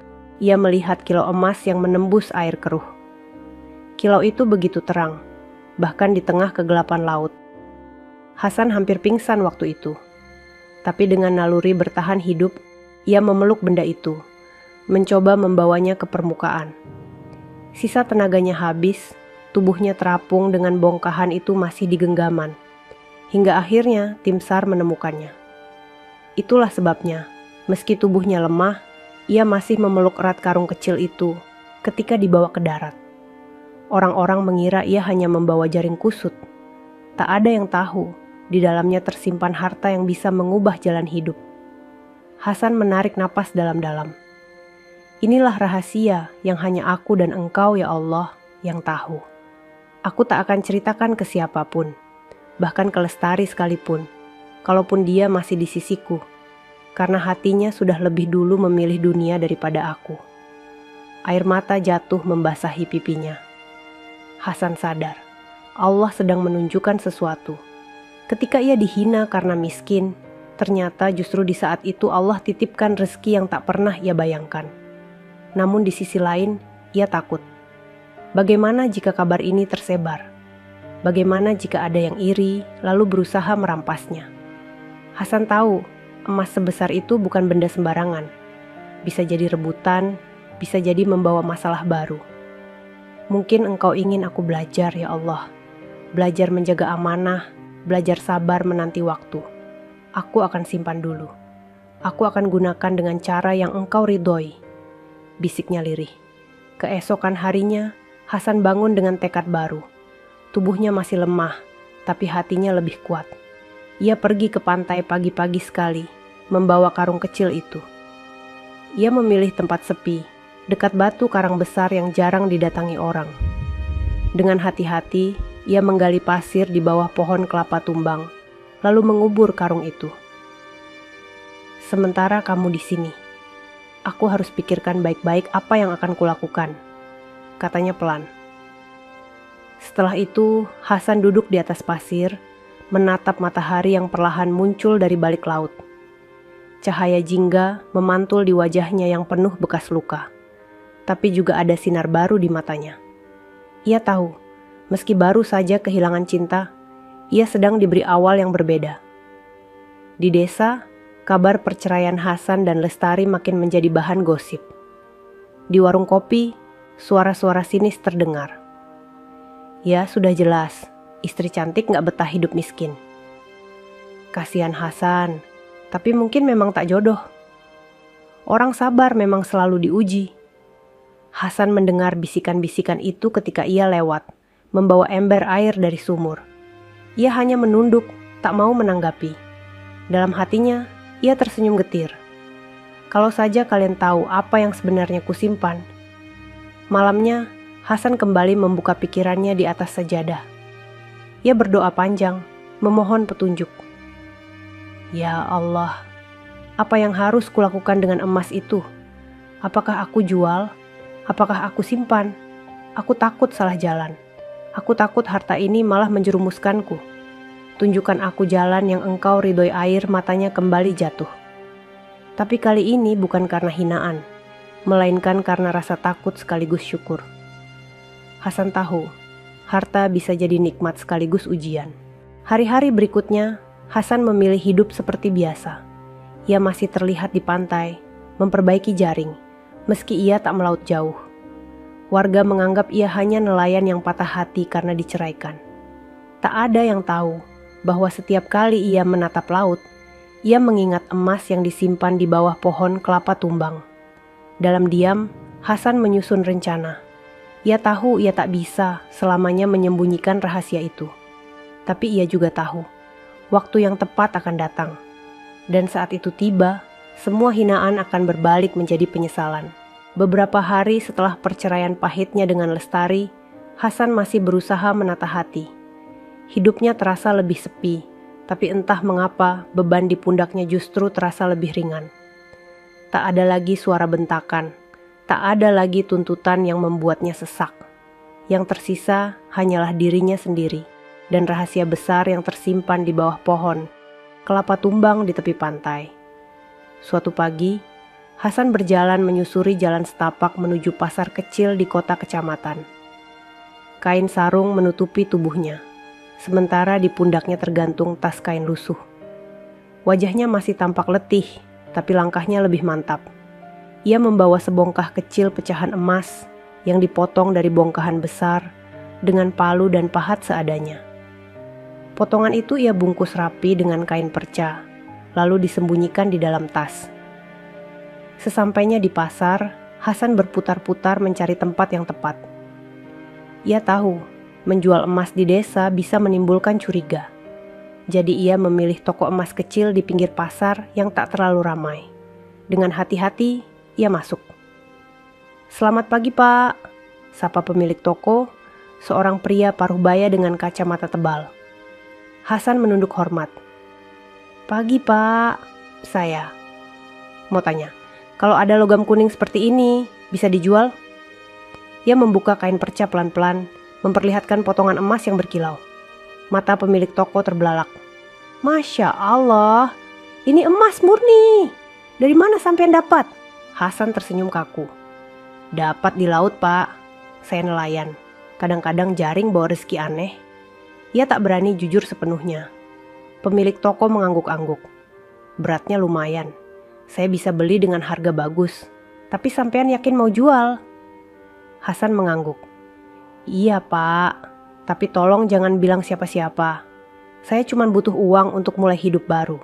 ia melihat kilau emas yang menembus air keruh. Kilau itu begitu terang, bahkan di tengah kegelapan laut. Hasan hampir pingsan waktu itu, tapi dengan naluri bertahan hidup, ia memeluk benda itu, mencoba membawanya ke permukaan. Sisa tenaganya habis, tubuhnya terapung dengan bongkahan itu masih di genggaman. Hingga akhirnya tim SAR menemukannya. Itulah sebabnya, meski tubuhnya lemah, ia masih memeluk erat karung kecil itu ketika dibawa ke darat. Orang-orang mengira ia hanya membawa jaring kusut. Tak ada yang tahu, di dalamnya tersimpan harta yang bisa mengubah jalan hidup. Hasan menarik napas dalam-dalam. Inilah rahasia yang hanya aku dan engkau ya Allah yang tahu. Aku tak akan ceritakan ke siapapun, bahkan ke Lestari sekalipun, kalaupun dia masih di sisiku, karena hatinya sudah lebih dulu memilih dunia daripada aku. Air mata jatuh membasahi pipinya. Hasan sadar, Allah sedang menunjukkan sesuatu. Ketika ia dihina karena miskin, ternyata justru di saat itu Allah titipkan rezeki yang tak pernah ia bayangkan. Namun di sisi lain, ia takut. Bagaimana jika kabar ini tersebar? Bagaimana jika ada yang iri, lalu berusaha merampasnya? Hasan tahu, emas sebesar itu bukan benda sembarangan. Bisa jadi rebutan, bisa jadi membawa masalah baru. Mungkin engkau ingin aku belajar ya Allah. Belajar menjaga amanah, belajar sabar menanti waktu. Aku akan simpan dulu. Aku akan gunakan dengan cara yang engkau ridhoi, bisiknya lirih. Keesokan harinya, Hasan bangun dengan tekad baru. Tubuhnya masih lemah, tapi hatinya lebih kuat. Ia pergi ke pantai pagi-pagi sekali, membawa karung kecil itu. Ia memilih tempat sepi, dekat batu karang besar yang jarang didatangi orang. Dengan hati-hati, ia menggali pasir di bawah pohon kelapa tumbang, lalu mengubur karung itu. Sementara kamu di sini, aku harus pikirkan baik-baik apa yang akan kulakukan, katanya pelan. Setelah itu, Hasan duduk di atas pasir, menatap matahari yang perlahan muncul dari balik laut. Cahaya jingga memantul di wajahnya yang penuh bekas luka, tapi juga ada sinar baru di matanya. Ia tahu, meski baru saja kehilangan cinta, ia sedang diberi awal yang berbeda. Di desa, kabar perceraian Hasan dan Lestari makin menjadi bahan gosip. Di warung kopi, suara-suara sinis terdengar. Ya sudah jelas, istri cantik gak betah hidup miskin. Kasihan Hasan, tapi mungkin memang tak jodoh. Orang sabar memang selalu diuji. Hasan mendengar bisikan-bisikan itu ketika ia lewat, membawa ember air dari sumur. Ia hanya menunduk, tak mau menanggapi. Dalam hatinya, ia tersenyum getir. Kalau saja kalian tahu apa yang sebenarnya kusimpan. Malamnya, Hasan kembali membuka pikirannya di atas sajadah. Ia berdoa panjang, memohon petunjuk. Ya Allah, apa yang harus kulakukan dengan emas itu? Apakah aku jual? Apakah aku simpan? Aku takut salah jalan. Aku takut harta ini malah menjerumuskanku. Tunjukkan aku jalan yang engkau ridhoi. Air matanya kembali jatuh. Tapi kali ini bukan karena hinaan, melainkan karena rasa takut sekaligus syukur. Hasan tahu, harta bisa jadi nikmat sekaligus ujian. Hari-hari berikutnya, Hasan memilih hidup seperti biasa. Ia masih terlihat di pantai, memperbaiki jaring, meski ia tak melaut jauh. Warga menganggap ia hanya nelayan yang patah hati karena diceraikan. Tak ada yang tahu bahwa setiap kali ia menatap laut, ia mengingat emas yang disimpan di bawah pohon kelapa tumbang. Dalam diam, Hasan menyusun rencana. Ia tahu ia tak bisa selamanya menyembunyikan rahasia itu. Tapi ia juga tahu, waktu yang tepat akan datang. Dan saat itu tiba, semua hinaan akan berbalik menjadi penyesalan. Beberapa hari setelah perceraian pahitnya dengan Lestari, Hasan masih berusaha menata hati. Hidupnya terasa lebih sepi, tapi entah mengapa beban di pundaknya justru terasa lebih ringan. Tak ada lagi suara bentakan, tak ada lagi tuntutan yang membuatnya sesak. Yang tersisa hanyalah dirinya sendiri dan rahasia besar yang tersimpan di bawah pohon kelapa tumbang di tepi pantai. Suatu pagi, Hasan berjalan menyusuri jalan setapak menuju pasar kecil di kota kecamatan. Kain sarung menutupi tubuhnya, sementara di pundaknya tergantung tas kain lusuh. Wajahnya masih tampak letih, tapi langkahnya lebih mantap. Ia membawa sebongkah kecil pecahan emas yang dipotong dari bongkahan besar dengan palu dan pahat seadanya. Potongan itu ia bungkus rapi dengan kain perca, lalu disembunyikan di dalam tas. Sesampainya di pasar, Hasan berputar-putar mencari tempat yang tepat. Ia tahu, menjual emas di desa bisa menimbulkan curiga. Jadi ia memilih toko emas kecil di pinggir pasar yang tak terlalu ramai. Dengan hati-hati, ia masuk. "Selamat pagi, Pak," sapa pemilik toko, seorang pria paruh baya dengan kacamata tebal. Hasan menunduk hormat. "Pagi, Pak." "Saya mau tanya, kalau ada logam kuning seperti ini, bisa dijual?" Ia membuka kain perca pelan-pelan, memperlihatkan potongan emas yang berkilau. Mata pemilik toko terbelalak. "Masya Allah, ini emas murni. Dari mana sampean dapat?" Hasan tersenyum kaku. "Dapat di laut, Pak. Saya nelayan. Kadang-kadang jaring bawa rezeki aneh." Ia tak berani jujur sepenuhnya. Pemilik toko mengangguk-angguk. "Beratnya lumayan. Saya bisa beli dengan harga bagus. Tapi sampean yakin mau jual?" Hasan mengangguk. "Iya, Pak. Tapi tolong jangan bilang siapa-siapa. Saya cuma butuh uang untuk mulai hidup baru."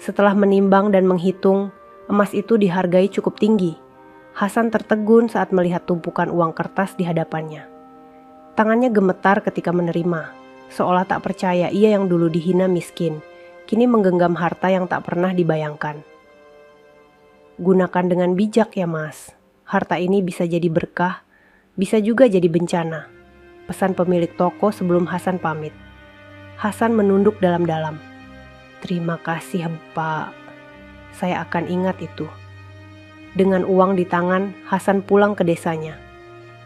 Setelah menimbang dan menghitung, emas itu dihargai cukup tinggi. Hasan tertegun saat melihat tumpukan uang kertas di hadapannya. Tangannya gemetar ketika menerima, seolah tak percaya ia yang dulu dihina miskin, kini menggenggam harta yang tak pernah dibayangkan. "Gunakan dengan bijak ya, Mas. Harta ini bisa jadi berkah, bisa juga jadi bencana," pesan pemilik toko sebelum Hasan pamit. Hasan menunduk dalam-dalam. "Terima kasih, Pak. Saya akan ingat itu." Dengan uang di tangan, Hasan pulang ke desanya.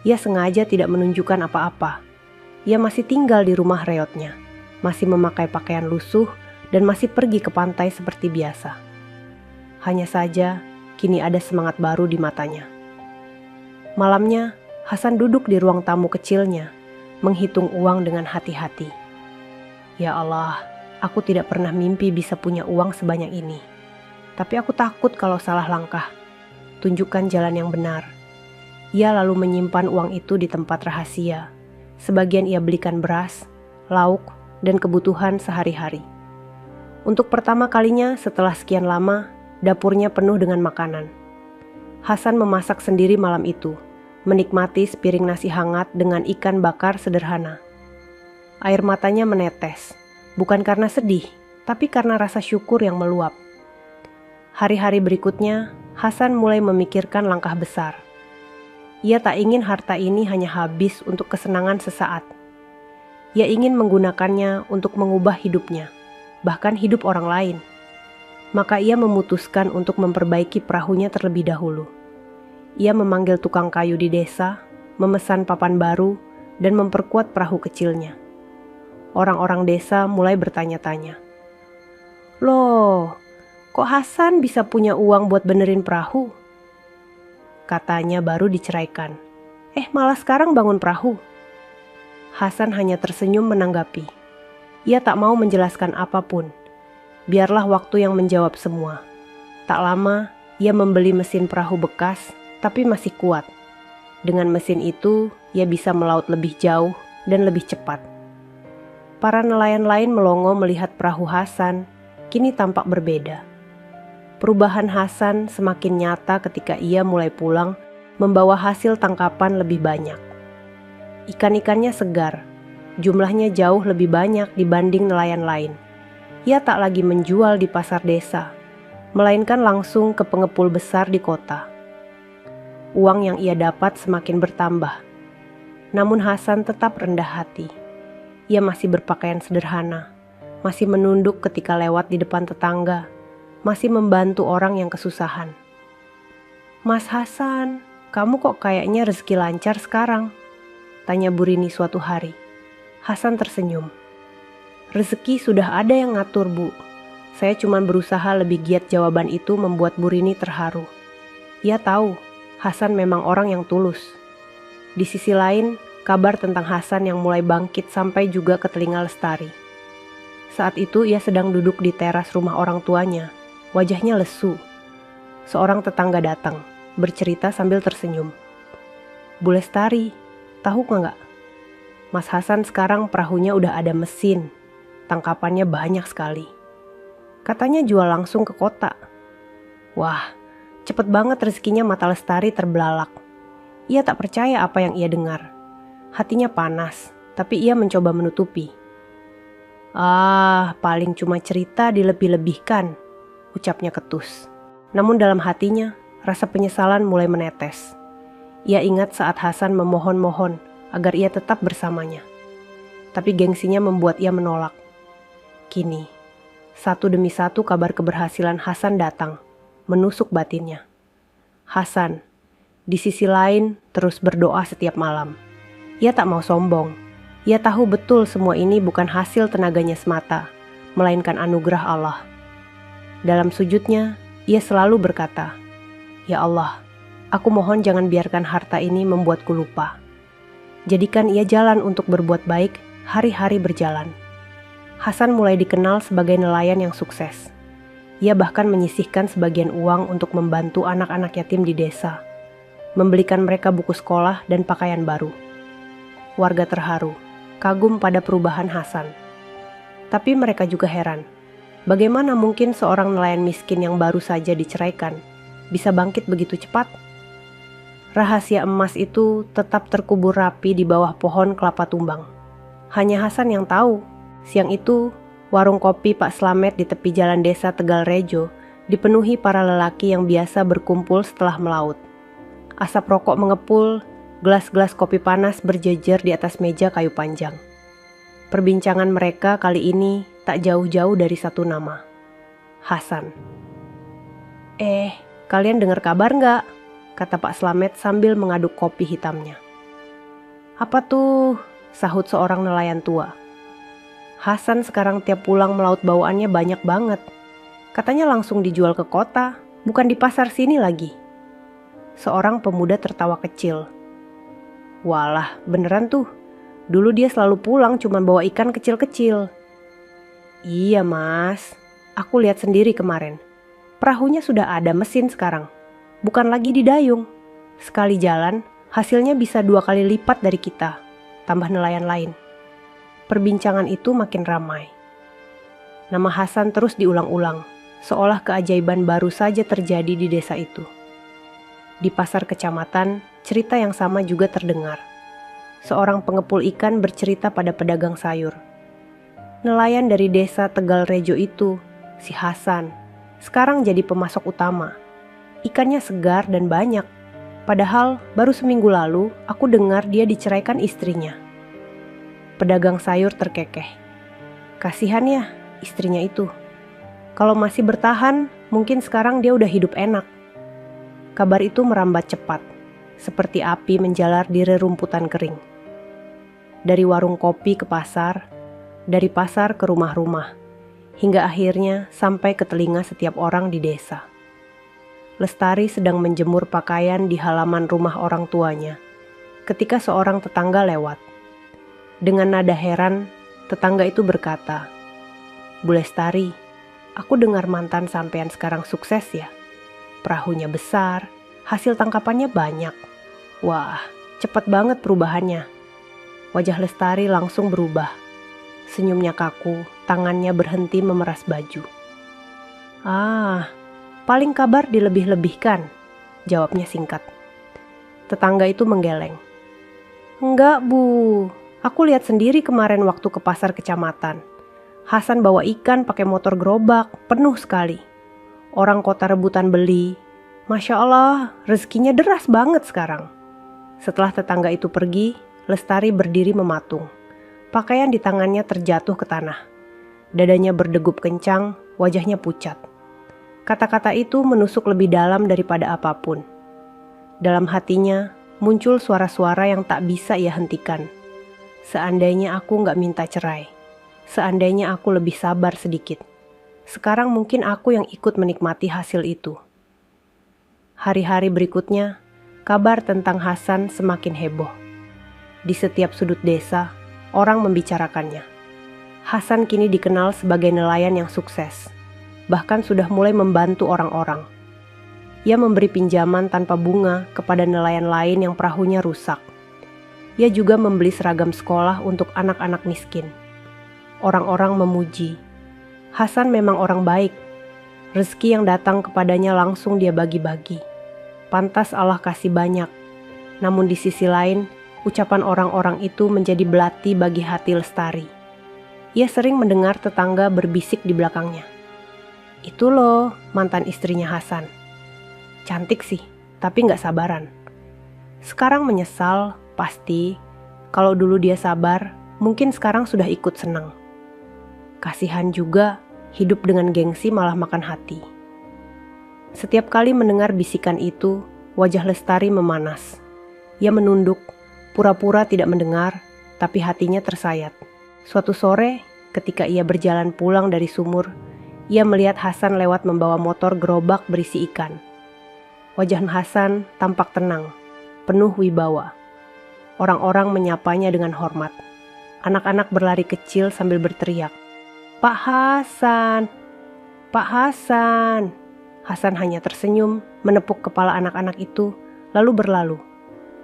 Ia sengaja tidak menunjukkan apa-apa. Ia masih tinggal di rumah reotnya, masih memakai pakaian lusuh, dan masih pergi ke pantai seperti biasa. Hanya saja, kini ada semangat baru di matanya. Malamnya, Hasan duduk di ruang tamu kecilnya, menghitung uang dengan hati-hati. "Ya Allah, aku tidak pernah mimpi bisa punya uang sebanyak ini. Tapi aku takut kalau salah langkah. Tunjukkan jalan yang benar." Ia lalu menyimpan uang itu di tempat rahasia. Sebagian ia belikan beras, lauk, dan kebutuhan sehari-hari. Untuk pertama kalinya setelah sekian lama, dapurnya penuh dengan makanan. Hasan memasak sendiri malam itu, menikmati sepiring nasi hangat dengan ikan bakar sederhana. Air matanya menetes, bukan karena sedih, tapi karena rasa syukur yang meluap. Hari-hari berikutnya, Hasan mulai memikirkan langkah besar. Ia tak ingin harta ini hanya habis untuk kesenangan sesaat. Ia ingin menggunakannya untuk mengubah hidupnya, bahkan hidup orang lain. Maka ia memutuskan untuk memperbaiki perahunya terlebih dahulu. Ia memanggil tukang kayu di desa, memesan papan baru, dan memperkuat perahu kecilnya. Orang-orang desa mulai bertanya-tanya. "Loh, kok Hasan bisa punya uang buat benerin perahu?" Katanya baru diceraikan. Malah sekarang bangun perahu. Hasan hanya tersenyum menanggapi. Ia tak mau menjelaskan apapun. biarlah waktu yang menjawab semua. Tak lama, ia membeli mesin perahu bekas, tapi masih kuat. Dengan mesin itu, ia bisa melaut lebih jauh dan lebih cepat. Para nelayan lain melongo melihat perahu Hasan, kini tampak berbeda. Perubahan Hasan semakin nyata ketika ia mulai pulang membawa hasil tangkapan lebih banyak. Ikan-ikannya segar, jumlahnya jauh lebih banyak dibanding nelayan lain. Ia tak lagi menjual di pasar desa, melainkan langsung ke pengepul besar di kota. Uang yang ia dapat semakin bertambah. Namun Hasan tetap rendah hati. Ia masih berpakaian sederhana, masih menunduk ketika lewat di depan tetangga, masih membantu orang yang kesusahan. "Mas Hasan, kamu kok kayaknya rezeki lancar sekarang?" tanya Bu Rini suatu hari. Hasan tersenyum. "Rezeki sudah ada yang ngatur, Bu. Saya cuma berusaha lebih giat." Jawaban itu membuat Bu Rini terharu. Ia tahu Hasan memang orang yang tulus. Di sisi lain, kabar tentang Hasan yang mulai bangkit sampai juga ke telinga Lestari. Saat itu ia sedang duduk di teras rumah orang tuanya. Wajahnya lesu. Seorang tetangga datang, bercerita sambil tersenyum. "Bu Lestari, tahu nggak? Mas Hasan sekarang perahunya udah ada mesin. Tangkapannya banyak sekali. Katanya jual langsung ke kota." Wah, cepet banget rezekinya. Mata Lestari terbelalak. Ia tak percaya apa yang ia dengar. Hatinya panas, tapi ia mencoba menutupi. Paling cuma cerita dilebih-lebihkan, ucapnya ketus. Namun dalam hatinya, rasa penyesalan mulai menetes. Ia ingat saat Hasan memohon-mohon agar ia tetap bersamanya. Tapi gengsinya membuat ia menolak. Kini, satu demi satu kabar keberhasilan Hasan datang, menusuk batinnya. Hasan, di sisi lain, terus berdoa setiap malam. Ia tak mau sombong. Ia tahu betul semua ini bukan hasil tenaganya semata, melainkan anugerah Allah. Dalam sujudnya, ia selalu berkata, "Ya Allah, aku mohon jangan biarkan harta ini membuatku lupa." Jadikan ia jalan untuk berbuat baik, hari-hari berjalan. Hasan mulai dikenal sebagai nelayan yang sukses. Ia bahkan menyisihkan sebagian uang untuk membantu anak-anak yatim di desa, membelikan mereka buku sekolah dan pakaian baru. Warga terharu, kagum pada perubahan Hasan. Tapi mereka juga heran, bagaimana mungkin seorang nelayan miskin yang baru saja diceraikan bisa bangkit begitu cepat? Rahasia emas itu tetap terkubur rapi di bawah pohon kelapa tumbang. Hanya Hasan yang tahu, siang itu warung kopi Pak Slamet di tepi jalan desa Tegal Rejo dipenuhi para lelaki yang biasa berkumpul setelah melaut. Asap rokok mengepul, gelas-gelas kopi panas berjejer di atas meja kayu panjang. Perbincangan mereka kali ini tak jauh-jauh dari satu nama, Hasan. Kalian dengar kabar nggak?" kata Pak Slamet sambil mengaduk kopi hitamnya. "Apa tuh?" sahut seorang nelayan tua. "Hasan sekarang tiap pulang melaut bawaannya banyak banget. Katanya langsung dijual ke kota, bukan di pasar sini lagi." Seorang pemuda tertawa kecil. "Walah, beneran tuh. Dulu dia selalu pulang cuma bawa ikan kecil-kecil." "Iya mas, aku lihat sendiri kemarin. Perahunya sudah ada mesin sekarang. Bukan lagi didayung. Sekali jalan, hasilnya bisa 2 kali lipat dari kita," tambah nelayan lain. Perbincangan itu makin ramai. Nama Hasan terus diulang-ulang, seolah keajaiban baru saja terjadi di desa itu. Di pasar kecamatan, cerita yang sama juga terdengar. Seorang pengepul ikan bercerita pada pedagang sayur. Nelayan dari desa Tegal Rejo itu, si Hasan, sekarang jadi pemasok utama. Ikannya segar dan banyak. Padahal baru seminggu lalu aku dengar dia diceraikan istrinya. Pedagang sayur terkekeh. Kasihan ya istrinya itu. Kalau masih bertahan, mungkin sekarang dia udah hidup enak. Kabar itu merambat cepat, seperti api menjalar di rerumputan kering. Dari warung kopi ke pasar, dari pasar ke rumah-rumah, hingga akhirnya sampai ke telinga setiap orang di desa. Lestari sedang menjemur pakaian di halaman rumah orang tuanya, ketika seorang tetangga lewat. Dengan nada heran, tetangga itu berkata, "Bu Lestari, Aku dengar mantan sampean sekarang sukses ya. Perahunya besar, hasil tangkapannya banyak. Wah, cepat banget perubahannya. Wajah Lestari langsung berubah. Senyumnya kaku, tangannya berhenti memeras baju. Ah, paling kabar dilebih-lebihkan, jawabnya singkat. Tetangga itu menggeleng. Enggak Bu, aku lihat sendiri kemarin waktu ke pasar kecamatan. Hasan bawa ikan pakai motor gerobak, penuh sekali. Orang kota rebutan beli. Masya Allah, rezekinya deras banget sekarang. Setelah tetangga itu pergi, Lestari berdiri mematung. Pakaian di tangannya terjatuh ke tanah. Dadanya berdegup kencang, wajahnya pucat. Kata-kata itu menusuk lebih dalam daripada apapun. Dalam hatinya muncul suara-suara yang tak bisa ia hentikan. Seandainya aku gak minta cerai. Seandainya aku lebih sabar sedikit. Sekarang mungkin aku yang ikut menikmati hasil itu. Hari-hari berikutnya, kabar tentang Hasan semakin heboh. Di setiap sudut desa, orang membicarakannya. Hasan kini dikenal sebagai nelayan yang sukses. Bahkan sudah mulai membantu orang-orang. Ia memberi pinjaman tanpa bunga kepada nelayan lain yang perahunya rusak. Ia juga membeli seragam sekolah untuk anak-anak miskin. Orang-orang memuji. Hasan memang orang baik. Rezeki yang datang kepadanya langsung dia bagi-bagi. Pantas Allah kasih banyak. Namun di sisi lain, ucapan orang-orang itu menjadi belati bagi hati Lestari. Ia sering mendengar tetangga berbisik di belakangnya. Itu loh mantan istrinya Hasan. Cantik sih, tapi gak sabaran. Sekarang menyesal, pasti. Kalau dulu dia sabar, mungkin sekarang sudah ikut senang. Kasihan juga, hidup dengan gengsi malah makan hati. Setiap kali mendengar bisikan itu, wajah Lestari memanas. Ia menunduk, pura-pura tidak mendengar, tapi hatinya tersayat. Suatu sore, ketika ia berjalan pulang dari sumur, ia melihat Hasan lewat membawa motor gerobak berisi ikan. Wajah Hasan tampak tenang, penuh wibawa. Orang-orang menyapanya dengan hormat. Anak-anak berlari kecil sambil berteriak, "Pak Hasan! Pak Hasan!" Hasan hanya tersenyum, menepuk kepala anak-anak itu, lalu berlalu.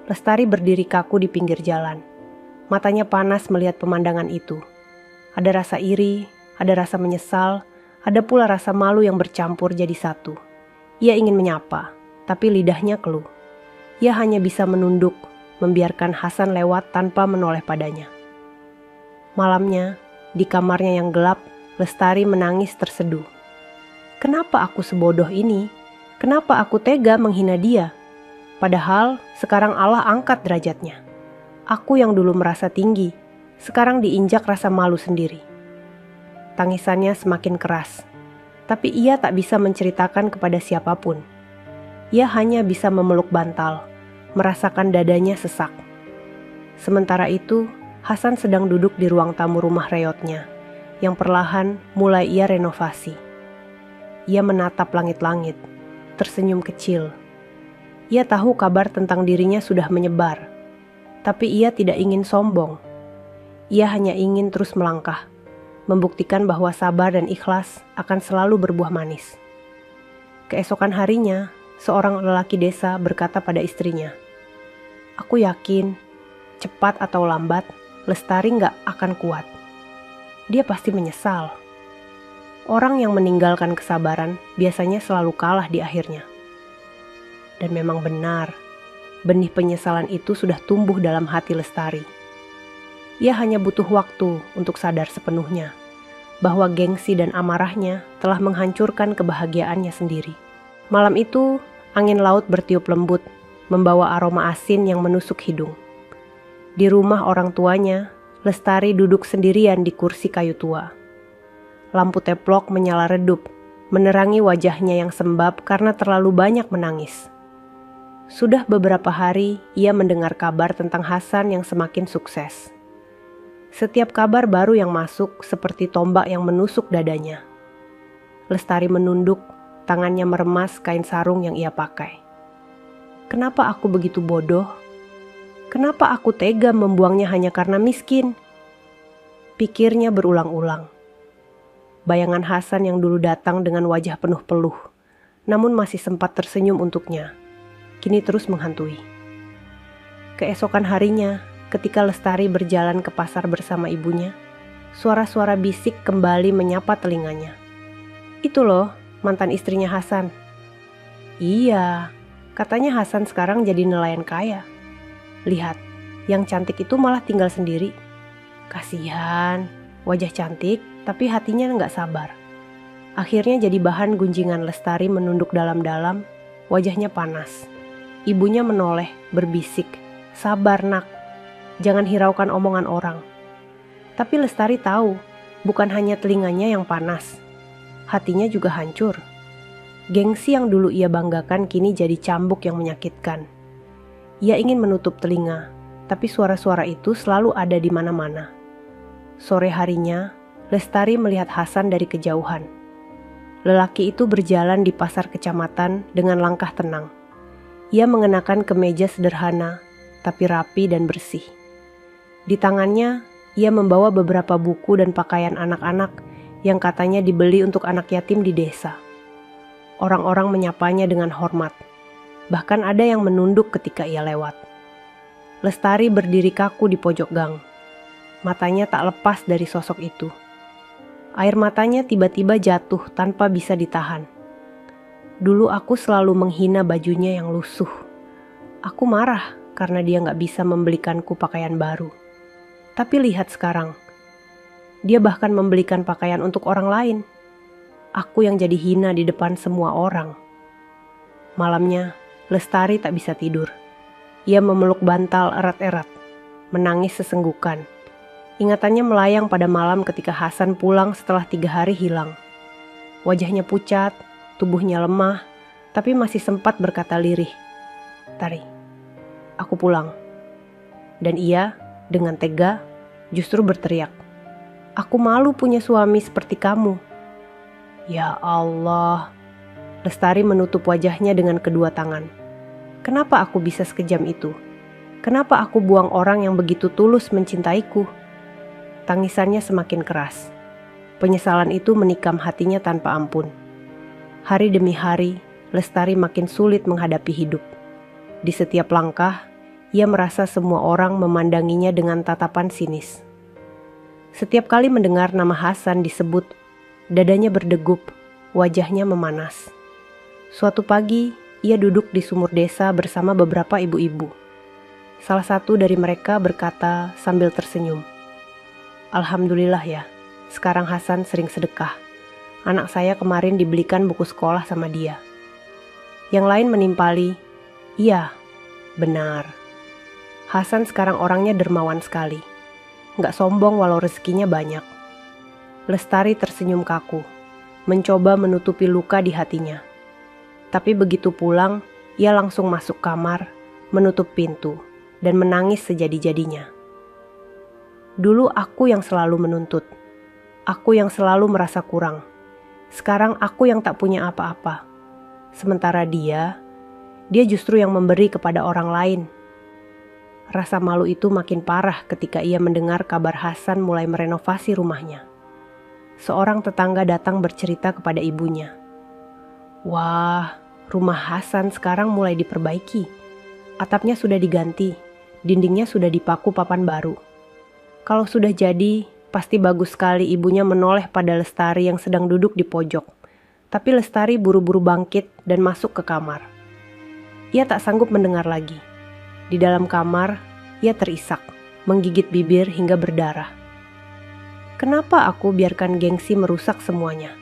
Lestari berdiri kaku di pinggir jalan. Matanya panas melihat pemandangan itu. Ada rasa iri, ada rasa menyesal, ada pula rasa malu yang bercampur jadi satu. Ia ingin menyapa, tapi lidahnya keluh. Ia hanya bisa menunduk, membiarkan Hasan lewat tanpa menoleh padanya. Malamnya, di kamarnya yang gelap, Lestari menangis terseduh. Kenapa aku sebodoh ini? Kenapa aku tega menghina dia? Padahal sekarang Allah angkat derajatnya. Aku yang dulu merasa tinggi, sekarang diinjak rasa malu sendiri. Tangisannya semakin keras, tapi ia tak bisa menceritakan kepada siapapun. Ia hanya bisa memeluk bantal, merasakan dadanya sesak. Sementara itu, Hasan sedang duduk di ruang tamu rumah reyotnya, yang perlahan mulai ia renovasi. Ia menatap langit-langit, tersenyum kecil. Ia tahu kabar tentang dirinya sudah menyebar, tapi ia tidak ingin sombong. Ia hanya ingin terus melangkah, membuktikan bahwa sabar dan ikhlas akan selalu berbuah manis. Keesokan harinya, seorang lelaki desa berkata pada istrinya, "Aku yakin, cepat atau lambat, Lestari nggak akan kuat. Dia pasti menyesal." Orang yang meninggalkan kesabaran biasanya selalu kalah di akhirnya. Dan memang benar, benih penyesalan itu sudah tumbuh dalam hati Lestari. Ia hanya butuh waktu untuk sadar sepenuhnya bahwa gengsi dan amarahnya telah menghancurkan kebahagiaannya sendiri. Malam itu, angin laut bertiup lembut, membawa aroma asin yang menusuk hidung. Di rumah orang tuanya, Lestari duduk sendirian di kursi kayu tua. Lampu teplok menyala redup, menerangi wajahnya yang sembab karena terlalu banyak menangis. Sudah beberapa hari ia mendengar kabar tentang Hasan yang semakin sukses. Setiap kabar baru yang masuk seperti tombak yang menusuk dadanya. Lestari menunduk, tangannya meremas kain sarung yang ia pakai. Kenapa aku begitu bodoh? Kenapa aku tega membuangnya hanya karena miskin? Pikirnya berulang-ulang. bayangan Hasan yang dulu datang dengan wajah penuh peluh, namun masih sempat tersenyum untuknya, kini terus menghantui. Keesokan harinya, ketika Lestari berjalan ke pasar bersama ibunya, suara-suara bisik kembali menyapa telinganya. "Itu loh, mantan istrinya Hasan." "Iya, katanya Hasan sekarang jadi nelayan kaya. Lihat, yang cantik itu malah tinggal sendiri. Kasihan, wajah cantik tapi hatinya nggak sabar." Akhirnya jadi bahan gunjingan Lestari menunduk dalam-dalam, wajahnya panas. Ibunya menoleh, berbisik, "Sabar nak, jangan hiraukan omongan orang." Tapi Lestari tahu, bukan hanya telinganya yang panas, hatinya juga hancur. Gengsi yang dulu ia banggakan kini jadi cambuk yang menyakitkan. Ia ingin menutup telinga, tapi suara-suara itu selalu ada di mana-mana. Sore harinya, Lestari melihat Hasan dari kejauhan. Lelaki itu berjalan di pasar kecamatan dengan langkah tenang. Ia mengenakan kemeja sederhana, tapi rapi dan bersih. Di tangannya, ia membawa beberapa buku dan pakaian anak-anak yang katanya dibeli untuk anak yatim di desa. Orang-orang menyapanya dengan hormat. Bahkan ada yang menunduk ketika ia lewat. Lestari berdiri kaku di pojok gang. Matanya tak lepas dari sosok itu. Air matanya tiba-tiba jatuh tanpa bisa ditahan. Dulu aku selalu menghina bajunya yang lusuh. Aku marah karena dia gak bisa membelikanku pakaian baru. Tapi lihat sekarang, dia bahkan membelikan pakaian untuk orang lain. Aku yang jadi hina di depan semua orang. Malamnya, Lestari tak bisa tidur. Ia memeluk bantal erat-erat, menangis sesenggukan. Ingatannya melayang pada malam ketika Hasan pulang setelah 3 hari hilang. Wajahnya pucat, tubuhnya lemah, tapi masih sempat berkata lirih, "Tari, aku pulang." Dan ia, dengan tega, justru berteriak, "Aku malu punya suami seperti kamu." Ya Allah, Lestari menutup wajahnya dengan kedua tangan. Kenapa aku bisa sekejam itu? Kenapa aku buang orang yang begitu tulus mencintaiku? Tangisannya semakin keras. Penyesalan itu menikam hatinya tanpa ampun. Hari demi hari, Lestari makin sulit menghadapi hidup. Di setiap langkah, ia merasa semua orang memandanginya dengan tatapan sinis. Setiap kali mendengar nama Hasan disebut, dadanya berdegup, wajahnya memanas. Suatu pagi, ia duduk di sumur desa bersama beberapa ibu-ibu. Salah satu dari mereka berkata sambil tersenyum, "Alhamdulillah ya, sekarang Hasan sering sedekah. Anak saya kemarin dibelikan buku sekolah sama dia." Yang lain menimpali, "Iya, benar. Hasan sekarang orangnya dermawan sekali. Nggak sombong walau rezekinya banyak." Lestari tersenyum kaku, mencoba menutupi luka di hatinya. Tapi begitu pulang, ia langsung masuk kamar, menutup pintu, dan menangis sejadi-jadinya. Dulu aku yang selalu menuntut. Aku yang selalu merasa kurang. Sekarang aku yang tak punya apa-apa. Sementara dia justru yang memberi kepada orang lain. Rasa malu itu makin parah ketika ia mendengar kabar Hasan mulai merenovasi rumahnya. Seorang tetangga datang bercerita kepada ibunya. "Wah, rumah Hasan sekarang mulai diperbaiki. Atapnya sudah diganti, dindingnya sudah dipaku papan baru. Kalau sudah jadi, pasti bagus sekali." Ibunya menoleh pada Lestari yang sedang duduk di pojok. Tapi Lestari buru-buru bangkit dan masuk ke kamar. Ia tak sanggup mendengar lagi. Di dalam kamar, ia terisak, menggigit bibir hingga berdarah. Kenapa aku biarkan gengsi merusak semuanya?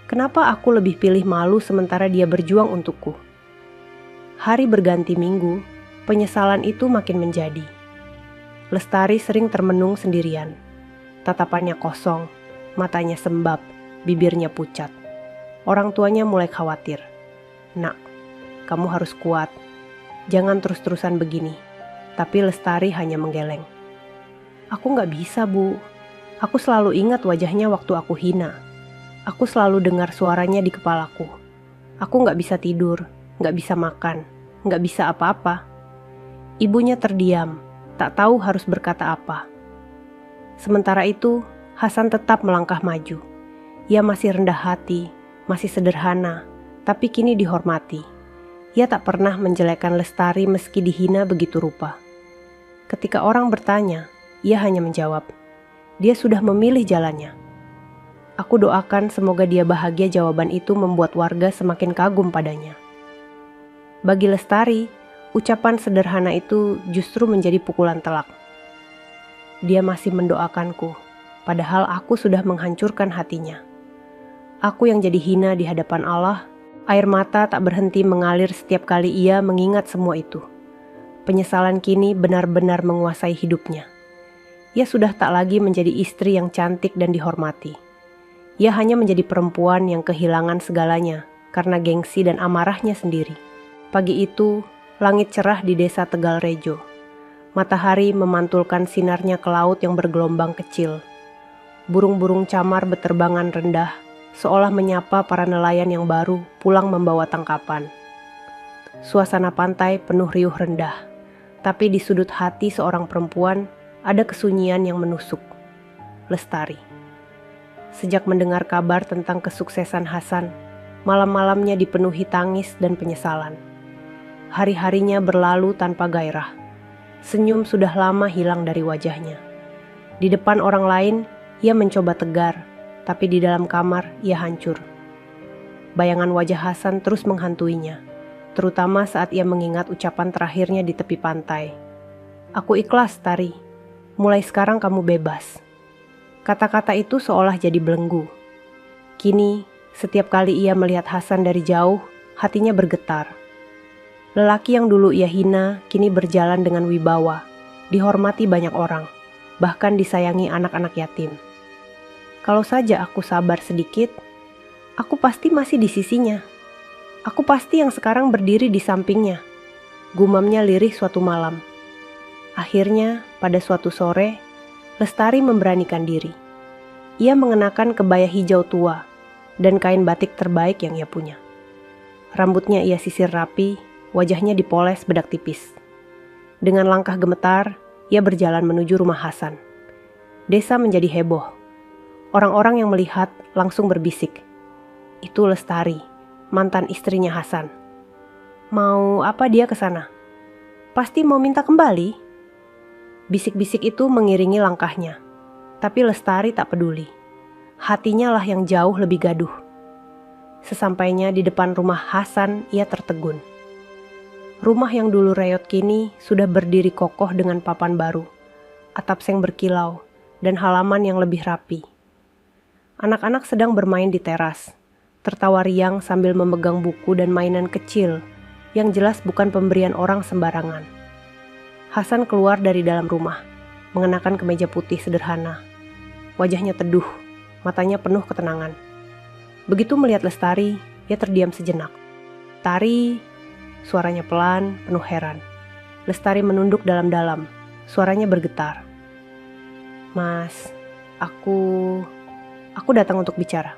Kenapa aku lebih pilih malu sementara dia berjuang untukku? Hari berganti minggu, penyesalan itu makin menjadi. Lestari sering termenung sendirian. Tatapannya kosong, matanya sembab, bibirnya pucat. Orang tuanya mulai khawatir. "Nak, kamu harus kuat. Jangan terus-terusan begini." Tapi Lestari hanya menggeleng. "Aku gak bisa, Bu. Aku selalu ingat wajahnya waktu aku hina. Aku selalu dengar suaranya di kepalaku. Aku gak bisa tidur, gak bisa makan, gak bisa apa-apa." Ibunya terdiam, tak tahu harus berkata apa. Sementara itu, Hasan tetap melangkah maju. Ia masih rendah hati, masih sederhana, tapi kini dihormati. Ia tak pernah menjelekkan Lestari meski dihina begitu rupa. Ketika orang bertanya, ia hanya menjawab, dia sudah memilih jalannya. Aku doakan semoga dia bahagia. Jawaban itu membuat warga semakin kagum padanya. Bagi Lestari, ucapan sederhana itu justru menjadi pukulan telak. Dia masih mendoakanku, padahal aku sudah menghancurkan hatinya. Aku yang jadi hina di hadapan Allah, air mata tak berhenti mengalir setiap kali ia mengingat semua itu. Penyesalan kini benar-benar menguasai hidupnya. Ia sudah tak lagi menjadi istri yang cantik dan dihormati. Ia hanya menjadi perempuan yang kehilangan segalanya karena gengsi dan amarahnya sendiri. Pagi itu, langit cerah di desa Tegal Rejo. Matahari memantulkan sinarnya ke laut yang bergelombang kecil. Burung-burung camar beterbangan rendah, seolah menyapa para nelayan yang baru pulang membawa tangkapan. Suasana pantai penuh riuh rendah, tapi di sudut hati seorang perempuan ada kesunyian yang menusuk. Lestari. Sejak mendengar kabar tentang kesuksesan Hasan, malam-malamnya dipenuhi tangis dan penyesalan. Hari-harinya berlalu tanpa gairah. Senyum sudah lama hilang dari wajahnya. Di depan orang lain, ia mencoba tegar, tapi di dalam kamar ia hancur. Bayangan wajah Hasan terus menghantuinya, terutama saat ia mengingat ucapan terakhirnya di tepi pantai. Aku ikhlas, Tari. Mulai sekarang kamu bebas. Kata-kata itu seolah jadi belenggu. Kini, setiap kali ia melihat Hasan dari jauh, hatinya bergetar. Lelaki yang dulu ia hina, kini berjalan dengan wibawa, dihormati banyak orang, bahkan disayangi anak-anak yatim. Kalau saja aku sabar sedikit, aku pasti masih di sisinya. Aku pasti yang sekarang berdiri di sampingnya, gumamnya lirih suatu malam. Akhirnya, pada suatu sore, Lestari memberanikan diri. Ia mengenakan kebaya hijau tua dan kain batik terbaik yang ia punya. Rambutnya ia sisir rapi, wajahnya dipoles bedak tipis. Dengan langkah gemetar, ia berjalan menuju rumah Hasan. Desa menjadi heboh. Orang-orang yang melihat langsung berbisik. Itu Lestari, mantan istrinya Hasan. Mau apa dia ke sana? Pasti mau minta kembali. Bisik-bisik itu mengiringi langkahnya. Tapi Lestari tak peduli. Hatinya lah yang jauh lebih gaduh. Sesampainya di depan rumah Hasan, ia tertegun. Rumah yang dulu reot kini sudah berdiri kokoh dengan papan baru, atap seng berkilau, dan halaman yang lebih rapi. Anak-anak sedang bermain di teras, tertawa riang sambil memegang buku dan mainan kecil yang jelas bukan pemberian orang sembarangan. Hasan keluar dari dalam rumah, mengenakan kemeja putih sederhana. Wajahnya teduh, matanya penuh ketenangan. Begitu melihat Lestari, ia terdiam sejenak. Tari, suaranya pelan, penuh heran. Lestari menunduk dalam-dalam, suaranya bergetar. Mas, aku datang untuk bicara.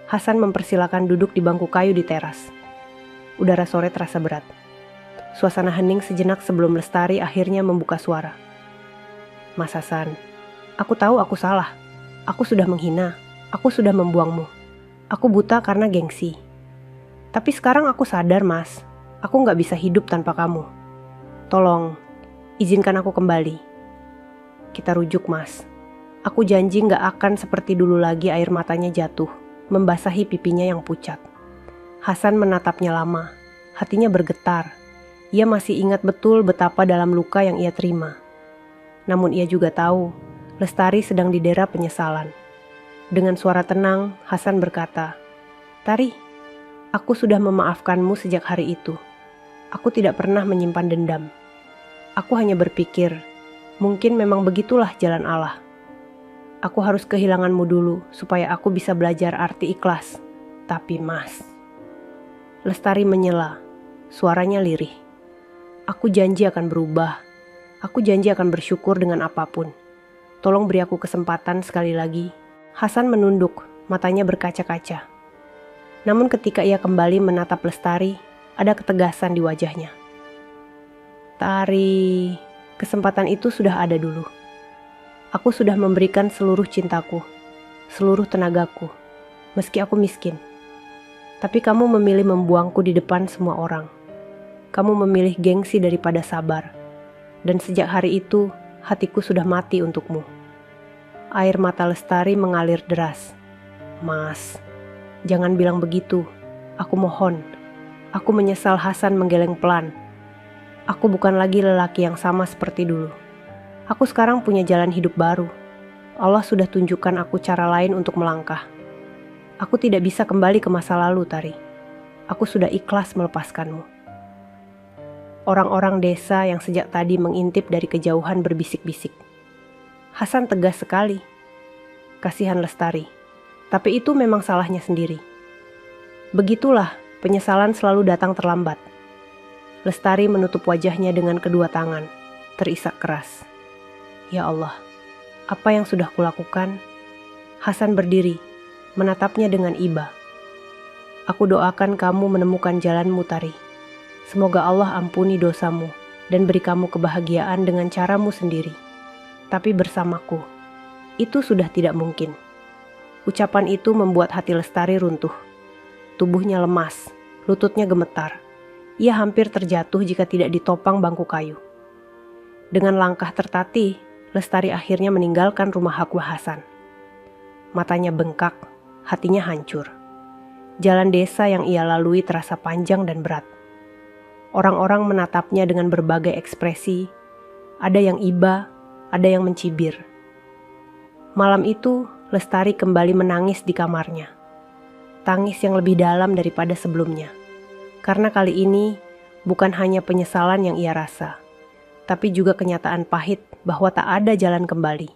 Hasan mempersilakan duduk di bangku kayu di teras. Udara sore terasa berat. Suasana hening sejenak sebelum Lestari akhirnya membuka suara. Mas Hasan, aku tahu aku salah. Aku sudah menghina, aku sudah membuangmu. Aku buta karena gengsi. Tapi sekarang aku sadar, Mas. Aku gak bisa hidup tanpa kamu. Tolong, izinkan aku kembali. Kita rujuk, Mas. Aku janji gak akan seperti dulu lagi. Air matanya jatuh, membasahi pipinya yang pucat. Hasan menatapnya lama. Hatinya bergetar. Ia masih ingat betul betapa dalam luka yang ia terima. Namun ia juga tahu, Lestari sedang didera penyesalan. Dengan suara tenang, Hasan berkata, Tari, aku sudah memaafkanmu sejak hari itu. Aku tidak pernah menyimpan dendam. Aku hanya berpikir, mungkin memang begitulah jalan Allah. Aku harus kehilanganmu dulu supaya aku bisa belajar arti ikhlas. Tapi Mas. Lestari menyela, suaranya lirih. Aku janji akan berubah. Aku janji akan bersyukur dengan apapun. Tolong beri aku kesempatan sekali lagi. Hasan menunduk, matanya berkaca-kaca. Namun ketika ia kembali menatap Lestari, ada ketegasan di wajahnya. Tari, kesempatan itu sudah ada dulu. Aku sudah memberikan seluruh cintaku, seluruh tenagaku, meski aku miskin. Tapi kamu memilih membuangku di depan semua orang. Kamu memilih gengsi daripada sabar. Dan sejak hari itu, hatiku sudah mati untukmu. Air mata Lestari mengalir deras. Mas, jangan bilang begitu. Aku mohon. Aku menyesal. Hasan menggeleng pelan. Aku bukan lagi lelaki yang sama seperti dulu. Aku sekarang punya jalan hidup baru. Allah sudah tunjukkan aku cara lain untuk melangkah. Aku tidak bisa kembali ke masa lalu, Tari. Aku sudah ikhlas melepaskanmu. Orang-orang desa yang sejak tadi mengintip dari kejauhan berbisik-bisik. Hasan tegas sekali. Kasihan Lestari. Tapi itu memang salahnya sendiri. Begitulah, penyesalan selalu datang terlambat. Lestari menutup wajahnya dengan kedua tangan, terisak keras. Ya Allah, apa yang sudah kulakukan? Hasan berdiri, menatapnya dengan iba. Aku doakan kamu menemukan jalanmu, Tari. Semoga Allah ampuni dosamu dan beri kamu kebahagiaan dengan caramu sendiri. Tapi bersamaku, itu sudah tidak mungkin. Ucapan itu membuat hati Lestari runtuh. Tubuhnya lemas, lututnya gemetar. Ia hampir terjatuh jika tidak ditopang bangku kayu. Dengan langkah tertatih, Lestari akhirnya meninggalkan rumah Hakwa Hasan. Matanya bengkak, hatinya hancur. Jalan desa yang ia lalui terasa panjang dan berat. Orang-orang menatapnya dengan berbagai ekspresi. Ada yang iba, ada yang mencibir. Malam itu, Lestari kembali menangis di kamarnya. Tangis yang lebih dalam daripada sebelumnya. Karena kali ini, bukan hanya penyesalan yang ia rasa, tapi juga kenyataan pahit bahwa tak ada jalan kembali.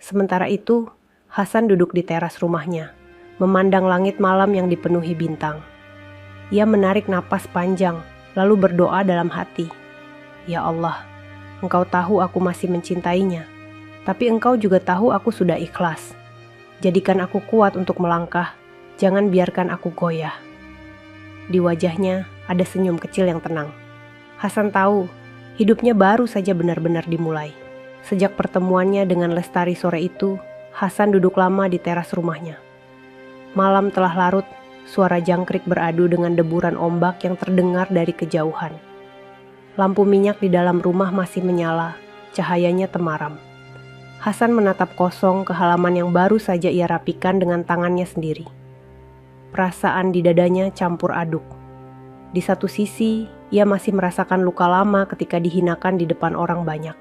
Sementara itu, Hasan duduk di teras rumahnya, memandang langit malam yang dipenuhi bintang. Ia menarik napas panjang, lalu berdoa dalam hati. Ya Allah, Engkau tahu aku masih mencintainya, tapi Engkau juga tahu aku sudah ikhlas. Jadikan aku kuat untuk melangkah, jangan biarkan aku goyah. Di wajahnya ada senyum kecil yang tenang. Hasan tahu, hidupnya baru saja benar-benar dimulai. Sejak pertemuannya dengan Lestari sore itu, Hasan duduk lama di teras rumahnya. Malam telah larut, suara jangkrik beradu dengan deburan ombak yang terdengar dari kejauhan. Lampu minyak di dalam rumah masih menyala, cahayanya temaram. Hasan menatap kosong ke halaman yang baru saja ia rapikan dengan tangannya sendiri. Perasaan di dadanya campur aduk. Di satu sisi, ia masih merasakan luka lama ketika dihinakan di depan orang banyak.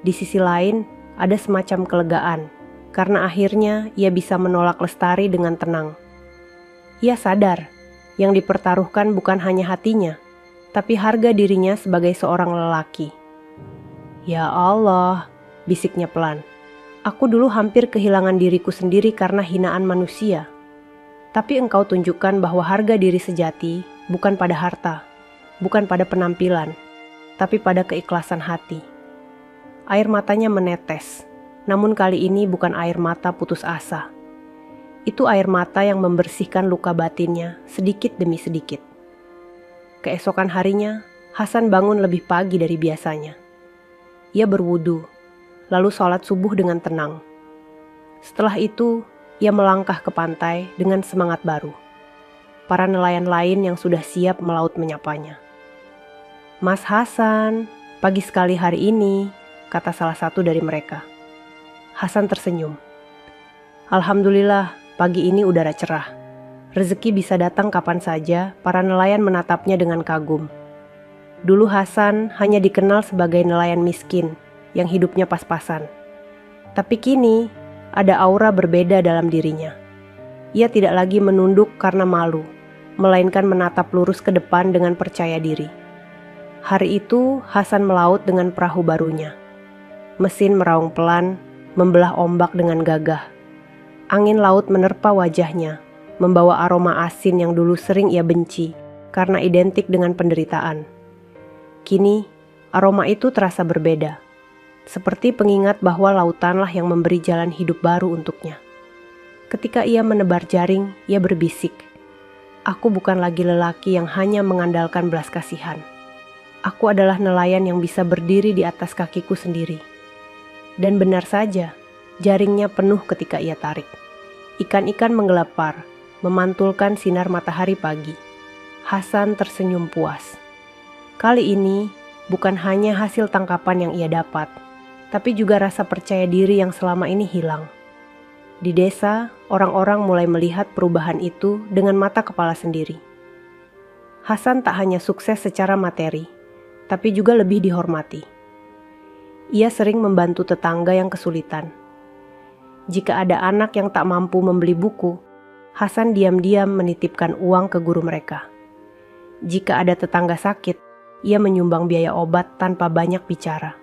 Di sisi lain, ada semacam kelegaan, karena akhirnya ia bisa menolak Lestari dengan tenang. Ia sadar, yang dipertaruhkan bukan hanya hatinya, tapi harga dirinya sebagai seorang lelaki. Ya Allah, bisiknya pelan. Aku dulu hampir kehilangan diriku sendiri karena hinaan manusia. Tapi Engkau tunjukkan bahwa harga diri sejati bukan pada harta, bukan pada penampilan, tapi pada keikhlasan hati. Air matanya menetes, namun kali ini bukan air mata putus asa. Itu air mata yang membersihkan luka batinnya sedikit demi sedikit. Keesokan harinya, Hasan bangun lebih pagi dari biasanya. Ia berwudu, lalu sholat subuh dengan tenang. Setelah itu, ia melangkah ke pantai dengan semangat baru. Para nelayan lain yang sudah siap melaut menyapanya. Mas Hasan, pagi sekali hari ini, kata salah satu dari mereka. Hasan tersenyum. Alhamdulillah, pagi ini udara cerah. Rezeki bisa datang kapan saja, para nelayan menatapnya dengan kagum. Dulu Hasan hanya dikenal sebagai nelayan miskin, yang hidupnya pas-pasan. Tapi kini, ada aura berbeda dalam dirinya. Ia tidak lagi menunduk karena malu, melainkan menatap lurus ke depan dengan percaya diri. Hari itu, Hasan melaut dengan perahu barunya. Mesin meraung pelan, membelah ombak dengan gagah. Angin laut menerpa wajahnya, membawa aroma asin yang dulu sering ia benci karena identik dengan penderitaan. Kini, aroma itu terasa berbeda. Seperti pengingat bahwa lautanlah yang memberi jalan hidup baru untuknya. Ketika ia menebar jaring, ia berbisik, "Aku bukan lagi lelaki yang hanya mengandalkan belas kasihan. Aku adalah nelayan yang bisa berdiri di atas kakiku sendiri." Dan benar saja, jaringnya penuh ketika ia tarik. Ikan-ikan menggelapar, memantulkan sinar matahari pagi. Hasan tersenyum puas. Kali ini bukan hanya hasil tangkapan yang ia dapat, tapi juga rasa percaya diri yang selama ini hilang. Di desa, orang-orang mulai melihat perubahan itu dengan mata kepala sendiri. Hasan tak hanya sukses secara materi, tapi juga lebih dihormati. Ia sering membantu tetangga yang kesulitan. Jika ada anak yang tak mampu membeli buku, Hasan diam-diam menitipkan uang ke guru mereka. Jika ada tetangga sakit, ia menyumbang biaya obat tanpa banyak bicara.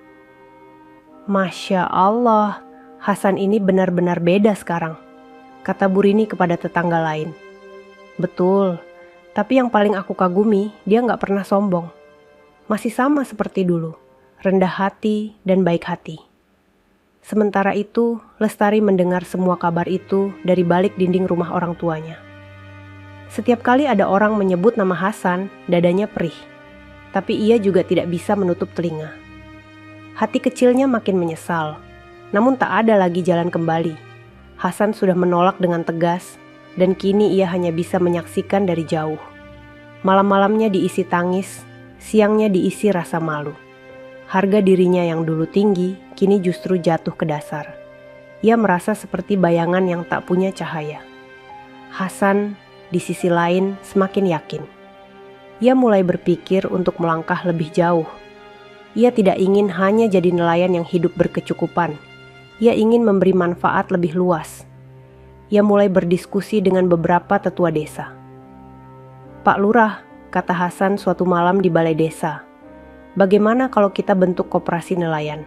Masya Allah, Hasan ini benar-benar beda sekarang, kata Bu Rini kepada tetangga lain. Betul, tapi yang paling aku kagumi, dia gak pernah sombong. Masih sama seperti dulu, rendah hati dan baik hati. Sementara itu, Lestari mendengar semua kabar itu dari balik dinding rumah orang tuanya. Setiap kali ada orang menyebut nama Hasan, dadanya perih. Tapi ia juga tidak bisa menutup telinga. Hati kecilnya makin menyesal, namun tak ada lagi jalan kembali. Hasan sudah menolak dengan tegas, dan kini ia hanya bisa menyaksikan dari jauh. Malam-malamnya diisi tangis, siangnya diisi rasa malu. Harga dirinya yang dulu tinggi, kini justru jatuh ke dasar. Ia merasa seperti bayangan yang tak punya cahaya. Hasan, di sisi lain, semakin yakin. Ia mulai berpikir untuk melangkah lebih jauh. Ia tidak ingin hanya jadi nelayan yang hidup berkecukupan. Ia ingin memberi manfaat lebih luas. Ia mulai berdiskusi dengan beberapa tetua desa. "Pak Lurah," kata Hasan suatu malam di balai desa, "bagaimana kalau kita bentuk koperasi nelayan?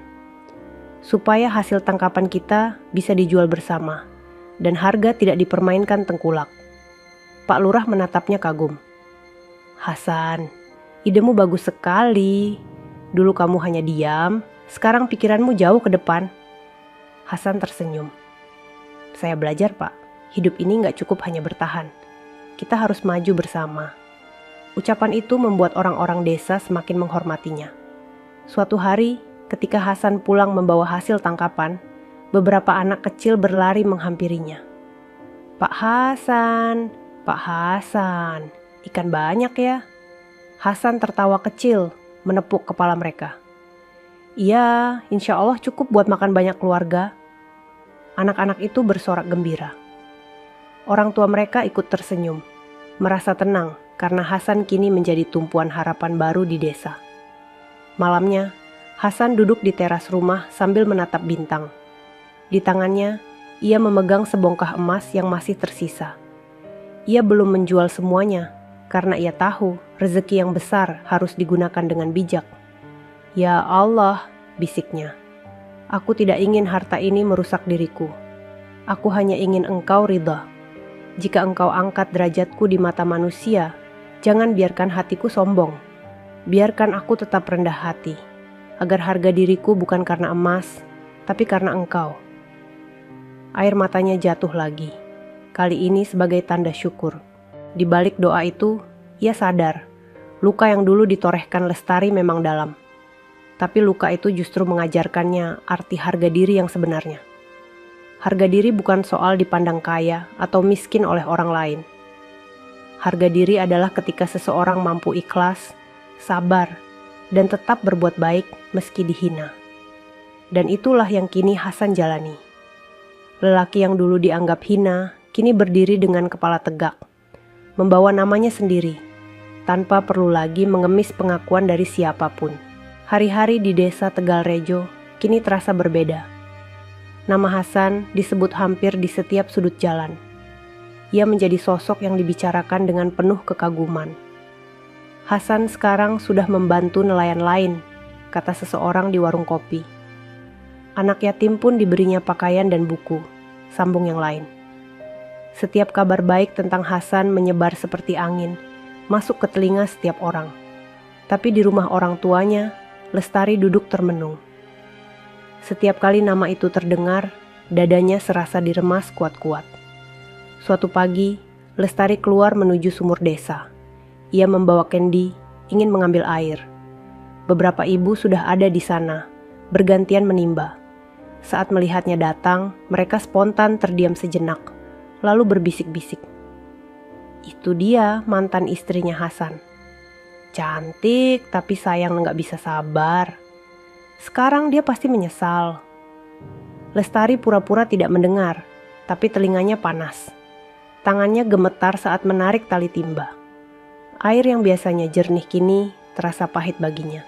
Supaya hasil tangkapan kita bisa dijual bersama, dan harga tidak dipermainkan tengkulak." Pak Lurah menatapnya kagum. "Hasan, idemu bagus sekali. Dulu kamu hanya diam, sekarang pikiranmu jauh ke depan." Hasan tersenyum. "Saya belajar, Pak. Hidup ini gak cukup hanya bertahan. Kita harus maju bersama." Ucapan itu membuat orang-orang desa semakin menghormatinya. Suatu hari, ketika Hasan pulang membawa hasil tangkapan, beberapa anak kecil berlari menghampirinya. "Pak Hasan, Pak Hasan, ikan banyak ya?" Hasan tertawa kecil, menepuk kepala mereka. "Iya, insya Allah cukup buat makan banyak keluarga." Anak-anak itu bersorak gembira. Orang tua mereka ikut tersenyum, merasa tenang karena Hasan kini menjadi tumpuan harapan baru di desa. Malamnya, Hasan duduk di teras rumah sambil menatap bintang. Di tangannya, ia memegang sebongkah emas yang masih tersisa. Ia belum menjual semuanya, karena ia tahu rezeki yang besar harus digunakan dengan bijak. "Ya Allah," bisiknya, "aku tidak ingin harta ini merusak diriku. Aku hanya ingin Engkau ridha. Jika Engkau angkat derajatku di mata manusia, jangan biarkan hatiku sombong. Biarkan aku tetap rendah hati, agar harga diriku bukan karena emas, tapi karena Engkau." Air matanya jatuh lagi, kali ini sebagai tanda syukur. Di balik doa itu, ia sadar, luka yang dulu ditorehkan Lestari memang dalam. Tapi luka itu justru mengajarkannya arti harga diri yang sebenarnya. Harga diri bukan soal dipandang kaya atau miskin oleh orang lain. Harga diri adalah ketika seseorang mampu ikhlas, sabar, dan tetap berbuat baik meski dihina. Dan itulah yang kini Hasan jalani. Lelaki yang dulu dianggap hina, kini berdiri dengan kepala tegak, membawa namanya sendiri, tanpa perlu lagi mengemis pengakuan dari siapapun. Hari-hari di desa Tegalrejo kini terasa berbeda. Nama Hasan disebut hampir di setiap sudut jalan. Ia menjadi sosok yang dibicarakan dengan penuh kekaguman. "Hasan sekarang sudah membantu nelayan lain," kata seseorang di warung kopi. "Anak yatim pun diberinya pakaian dan buku," sambung yang lain. Setiap kabar baik tentang Hasan menyebar seperti angin, masuk ke telinga setiap orang. Tapi di rumah orang tuanya, Lestari duduk termenung. Setiap kali nama itu terdengar, dadanya serasa diremas kuat-kuat. Suatu pagi, Lestari keluar menuju sumur desa. Ia membawa kendi, ingin mengambil air. Beberapa ibu sudah ada di sana, bergantian menimba. Saat melihatnya datang, mereka spontan terdiam sejenak, lalu berbisik-bisik. Itu dia mantan istrinya Hasan. Cantik tapi sayang nggak bisa sabar. Sekarang dia pasti menyesal. Lestari pura-pura tidak mendengar, tapi telinganya panas. Tangannya gemetar saat menarik tali timba. Air yang biasanya jernih kini terasa pahit baginya.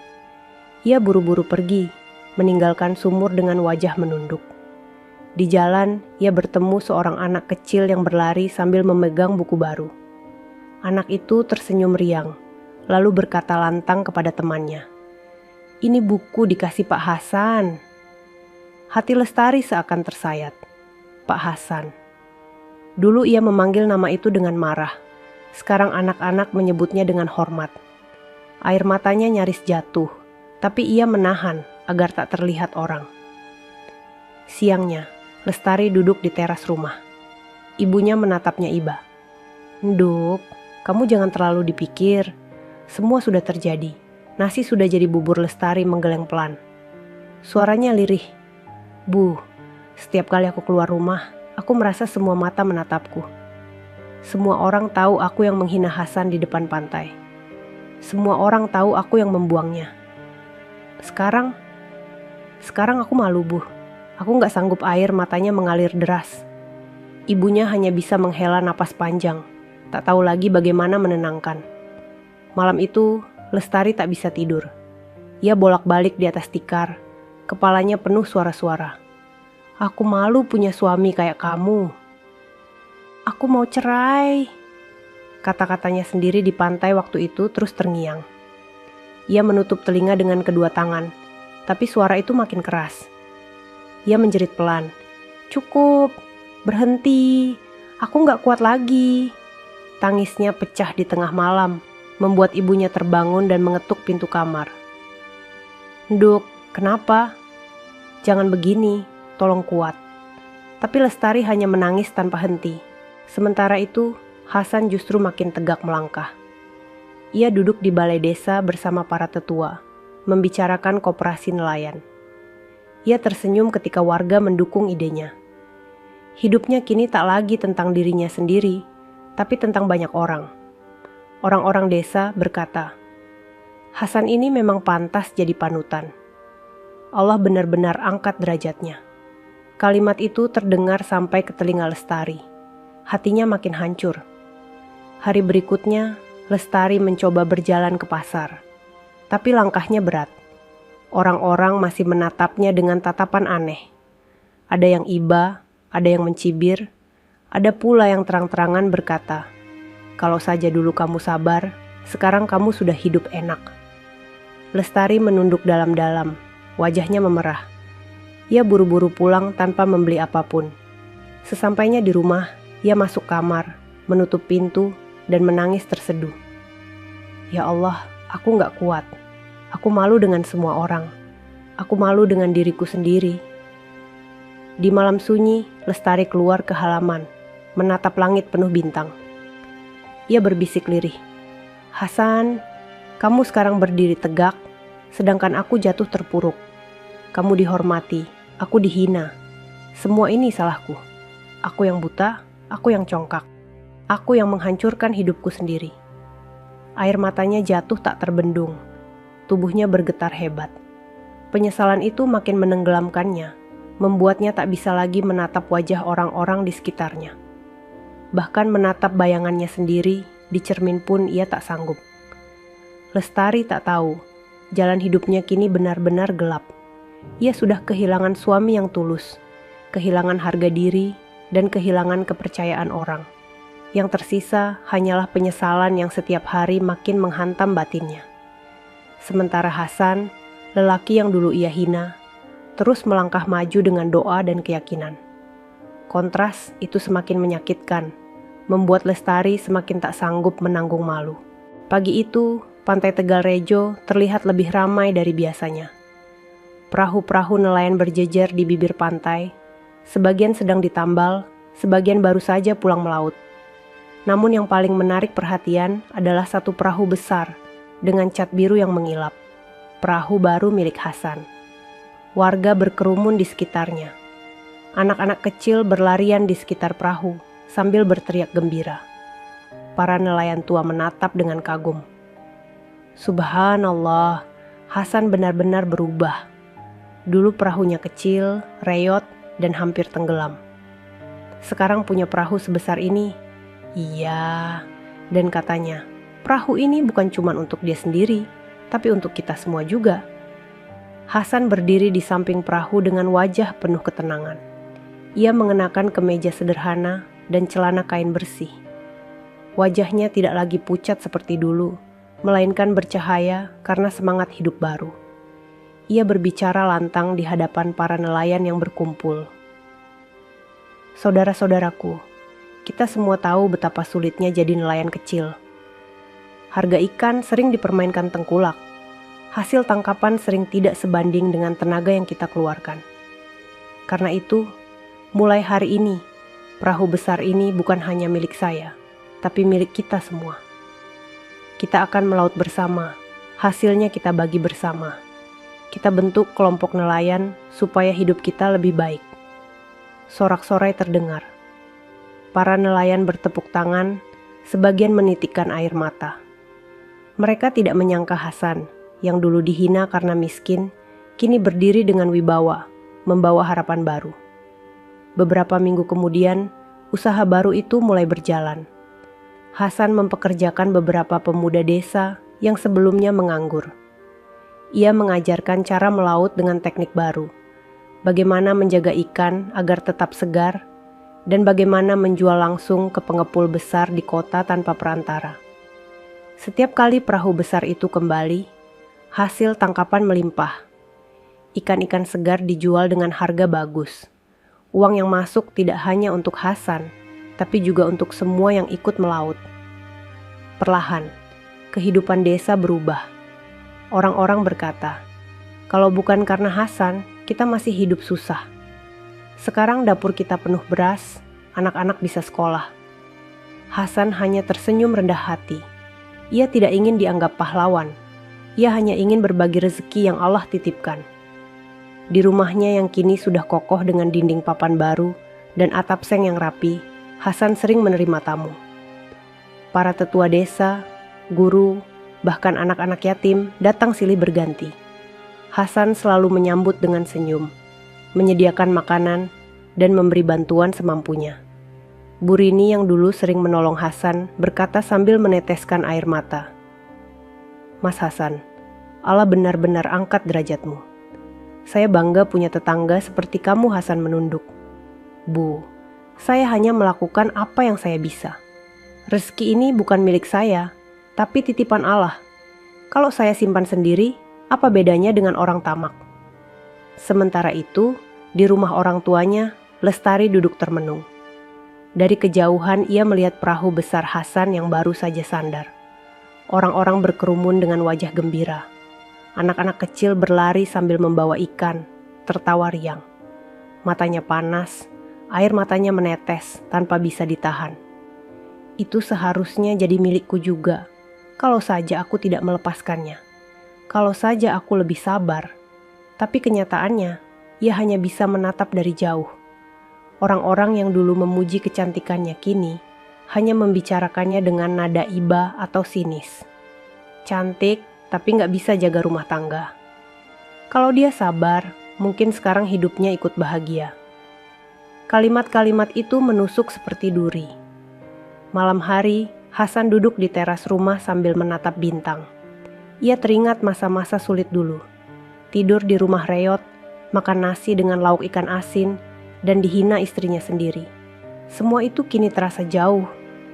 Ia buru-buru pergi, meninggalkan sumur dengan wajah menunduk. Di jalan, ia bertemu seorang anak kecil yang berlari sambil memegang buku baru. Anak itu tersenyum riang, lalu berkata lantang kepada temannya, "Ini buku dikasih Pak Hasan." Hati Lestari seakan tersayat. Pak Hasan. Dulu ia memanggil nama itu dengan marah. Sekarang anak-anak menyebutnya dengan hormat. Air matanya nyaris jatuh, tapi ia menahan agar tak terlihat orang. Siangnya, Lestari duduk di teras rumah. Ibunya menatapnya iba. "Nduk, kamu jangan terlalu dipikir. Semua sudah terjadi. Nasi sudah jadi bubur." Lestari menggeleng pelan. Suaranya lirih. "Bu, setiap kali aku keluar rumah, aku merasa semua mata menatapku. Semua orang tahu aku yang menghina Hasan di depan pantai. Semua orang tahu aku yang membuangnya. Sekarang aku malu, Bu. Aku gak sanggup." Air matanya mengalir deras. Ibunya hanya bisa menghela napas panjang, tak tahu lagi bagaimana menenangkan. Malam itu, Lestari tak bisa tidur. Ia bolak-balik di atas tikar, kepalanya penuh suara-suara. "Aku malu punya suami kayak kamu. Aku mau cerai." Kata-katanya sendiri di pantai waktu itu terus terngiang. Ia menutup telinga dengan kedua tangan, tapi suara itu makin keras. Ia menjerit pelan, "Cukup, berhenti, aku gak kuat lagi." Tangisnya pecah di tengah malam, membuat ibunya terbangun dan mengetuk pintu kamar. "Nduk, kenapa? Jangan begini, tolong kuat." Tapi Lestari hanya menangis tanpa henti. Sementara itu, Hasan justru makin tegak melangkah. Ia duduk di balai desa bersama para tetua, membicarakan koperasi nelayan. Ia tersenyum ketika warga mendukung idenya. Hidupnya kini tak lagi tentang dirinya sendiri, tapi tentang banyak orang. Orang-orang desa berkata, "Hasan ini memang pantas jadi panutan. Allah benar-benar angkat derajatnya." Kalimat itu terdengar sampai ke telinga Lestari. Hatinya makin hancur. Hari berikutnya, Lestari mencoba berjalan ke pasar. Tapi langkahnya berat. Orang-orang masih menatapnya dengan tatapan aneh. Ada yang iba, ada yang mencibir, ada pula yang terang-terangan berkata, "Kalau saja dulu kamu sabar, sekarang kamu sudah hidup enak." Lestari menunduk dalam-dalam. Wajahnya memerah. Ia buru-buru pulang tanpa membeli apapun. Sesampainya di rumah, ia masuk kamar, menutup pintu, dan menangis terseduh. "Ya Allah, aku gak kuat. Aku malu dengan semua orang. Aku malu dengan diriku sendiri." Di malam sunyi, Lestari keluar ke halaman, menatap langit penuh bintang. Ia berbisik lirih, "Hasan, kamu sekarang berdiri tegak, sedangkan aku jatuh terpuruk. Kamu dihormati, aku dihina. Semua ini salahku. Aku yang buta, aku yang congkak. Aku yang menghancurkan hidupku sendiri." Air matanya jatuh tak terbendung. Tubuhnya bergetar hebat. Penyesalan itu makin menenggelamkannya, membuatnya tak bisa lagi menatap wajah orang-orang di sekitarnya. Bahkan menatap bayangannya sendiri, di cermin pun ia tak sanggup. Lestari tak tahu, jalan hidupnya kini benar-benar gelap. Ia sudah kehilangan suami yang tulus, kehilangan harga diri, dan kehilangan kepercayaan orang. Yang tersisa hanyalah penyesalan yang setiap hari makin menghantam batinnya. Sementara Hasan, lelaki yang dulu ia hina, terus melangkah maju dengan doa dan keyakinan. Kontras itu semakin menyakitkan, membuat Lestari semakin tak sanggup menanggung malu. Pagi itu, pantai Tegalrejo terlihat lebih ramai dari biasanya. Perahu-perahu nelayan berjejer di bibir pantai, sebagian sedang ditambal, sebagian baru saja pulang melaut. Namun yang paling menarik perhatian adalah satu perahu besar dengan cat biru yang mengilap. Perahu baru milik Hasan. Warga berkerumun di sekitarnya. Anak-anak kecil berlarian di sekitar perahu, sambil berteriak gembira. Para nelayan tua menatap dengan kagum. Subhanallah, Hasan benar-benar berubah. Dulu perahunya kecil, reyot, dan hampir tenggelam. Sekarang punya perahu sebesar ini. Iya, dan katanya, perahu ini bukan cuma untuk dia sendiri, tapi untuk kita semua juga. Hasan berdiri di samping perahu dengan wajah penuh ketenangan. Ia mengenakan kemeja sederhana dan celana kain bersih. Wajahnya tidak lagi pucat seperti dulu, melainkan bercahaya karena semangat hidup baru. Ia berbicara lantang di hadapan para nelayan yang berkumpul. Saudara-saudaraku, kita semua tahu betapa sulitnya jadi nelayan kecil. Harga ikan sering dipermainkan tengkulak. Hasil tangkapan sering tidak sebanding dengan tenaga yang kita keluarkan. Karena itu, mulai hari ini, perahu besar ini bukan hanya milik saya, tapi milik kita semua. Kita akan melaut bersama, hasilnya kita bagi bersama. Kita bentuk kelompok nelayan supaya hidup kita lebih baik. Sorak-sorai terdengar. Para nelayan bertepuk tangan, sebagian menitikkan air mata. Mereka tidak menyangka Hasan, yang dulu dihina karena miskin, kini berdiri dengan wibawa, membawa harapan baru. Beberapa minggu kemudian, usaha baru itu mulai berjalan. Hasan mempekerjakan beberapa pemuda desa yang sebelumnya menganggur. Ia mengajarkan cara melaut dengan teknik baru, bagaimana menjaga ikan agar tetap segar, dan bagaimana menjual langsung ke pengepul besar di kota tanpa perantara. Setiap kali perahu besar itu kembali, hasil tangkapan melimpah. Ikan-ikan segar dijual dengan harga bagus. Uang yang masuk tidak hanya untuk Hasan, tapi juga untuk semua yang ikut melaut. Perlahan, kehidupan desa berubah. Orang-orang berkata, kalau bukan karena Hasan, kita masih hidup susah. Sekarang dapur kita penuh beras, anak-anak bisa sekolah. Hasan hanya tersenyum rendah hati. Ia tidak ingin dianggap pahlawan. Ia hanya ingin berbagi rezeki yang Allah titipkan. Di rumahnya yang kini sudah kokoh dengan dinding papan baru dan atap seng yang rapi, Hasan sering menerima tamu. Para tetua desa, guru, bahkan anak-anak yatim datang silih berganti. Hasan selalu menyambut dengan senyum, menyediakan makanan, dan memberi bantuan semampunya. Bu Rini yang dulu sering menolong Hasan berkata sambil meneteskan air mata, "Mas Hasan, Allah benar-benar angkat derajatmu. Saya bangga punya tetangga seperti kamu." Hasan menunduk. "Bu, saya hanya melakukan apa yang saya bisa. Rezeki ini bukan milik saya, tapi titipan Allah. Kalau saya simpan sendiri, apa bedanya dengan orang tamak?" Sementara itu, di rumah orang tuanya, Lestari duduk termenung. Dari kejauhan ia melihat perahu besar Hasan yang baru saja sandar. Orang-orang berkerumun dengan wajah gembira. Anak-anak kecil berlari sambil membawa ikan, tertawa riang. Matanya panas, air matanya menetes tanpa bisa ditahan. Itu seharusnya jadi milikku juga, kalau saja aku tidak melepaskannya. Kalau saja aku lebih sabar. Tapi kenyataannya, ia hanya bisa menatap dari jauh. Orang-orang yang dulu memuji kecantikannya kini hanya membicarakannya dengan nada iba atau sinis. Cantik, tapi nggak bisa jaga rumah tangga. Kalau dia sabar, mungkin sekarang hidupnya ikut bahagia. Kalimat-kalimat itu menusuk seperti duri. Malam hari, Hasan duduk di teras rumah sambil menatap bintang. Ia teringat masa-masa sulit dulu. Tidur di rumah reyot, makan nasi dengan lauk ikan asin, dan dihina istrinya sendiri. Semua itu kini terasa jauh,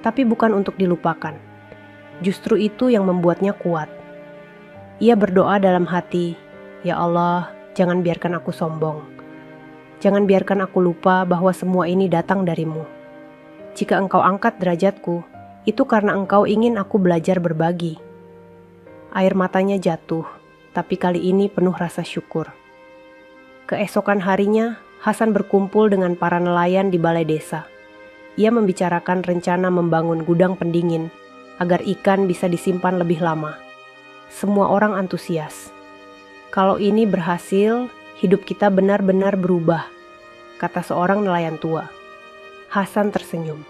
tapi bukan untuk dilupakan. Justru itu yang membuatnya kuat. Ia berdoa dalam hati, "Ya Allah, jangan biarkan aku sombong. Jangan biarkan aku lupa bahwa semua ini datang darimu. Jika Engkau angkat derajatku, itu karena Engkau ingin aku belajar berbagi." Air matanya jatuh, tapi kali ini penuh rasa syukur. Keesokan harinya, Hasan berkumpul dengan para nelayan di balai desa. Ia membicarakan rencana membangun gudang pendingin agar ikan bisa disimpan lebih lama. Semua orang antusias. "Kalau ini berhasil, hidup kita benar-benar berubah," kata seorang nelayan tua. Hasan tersenyum.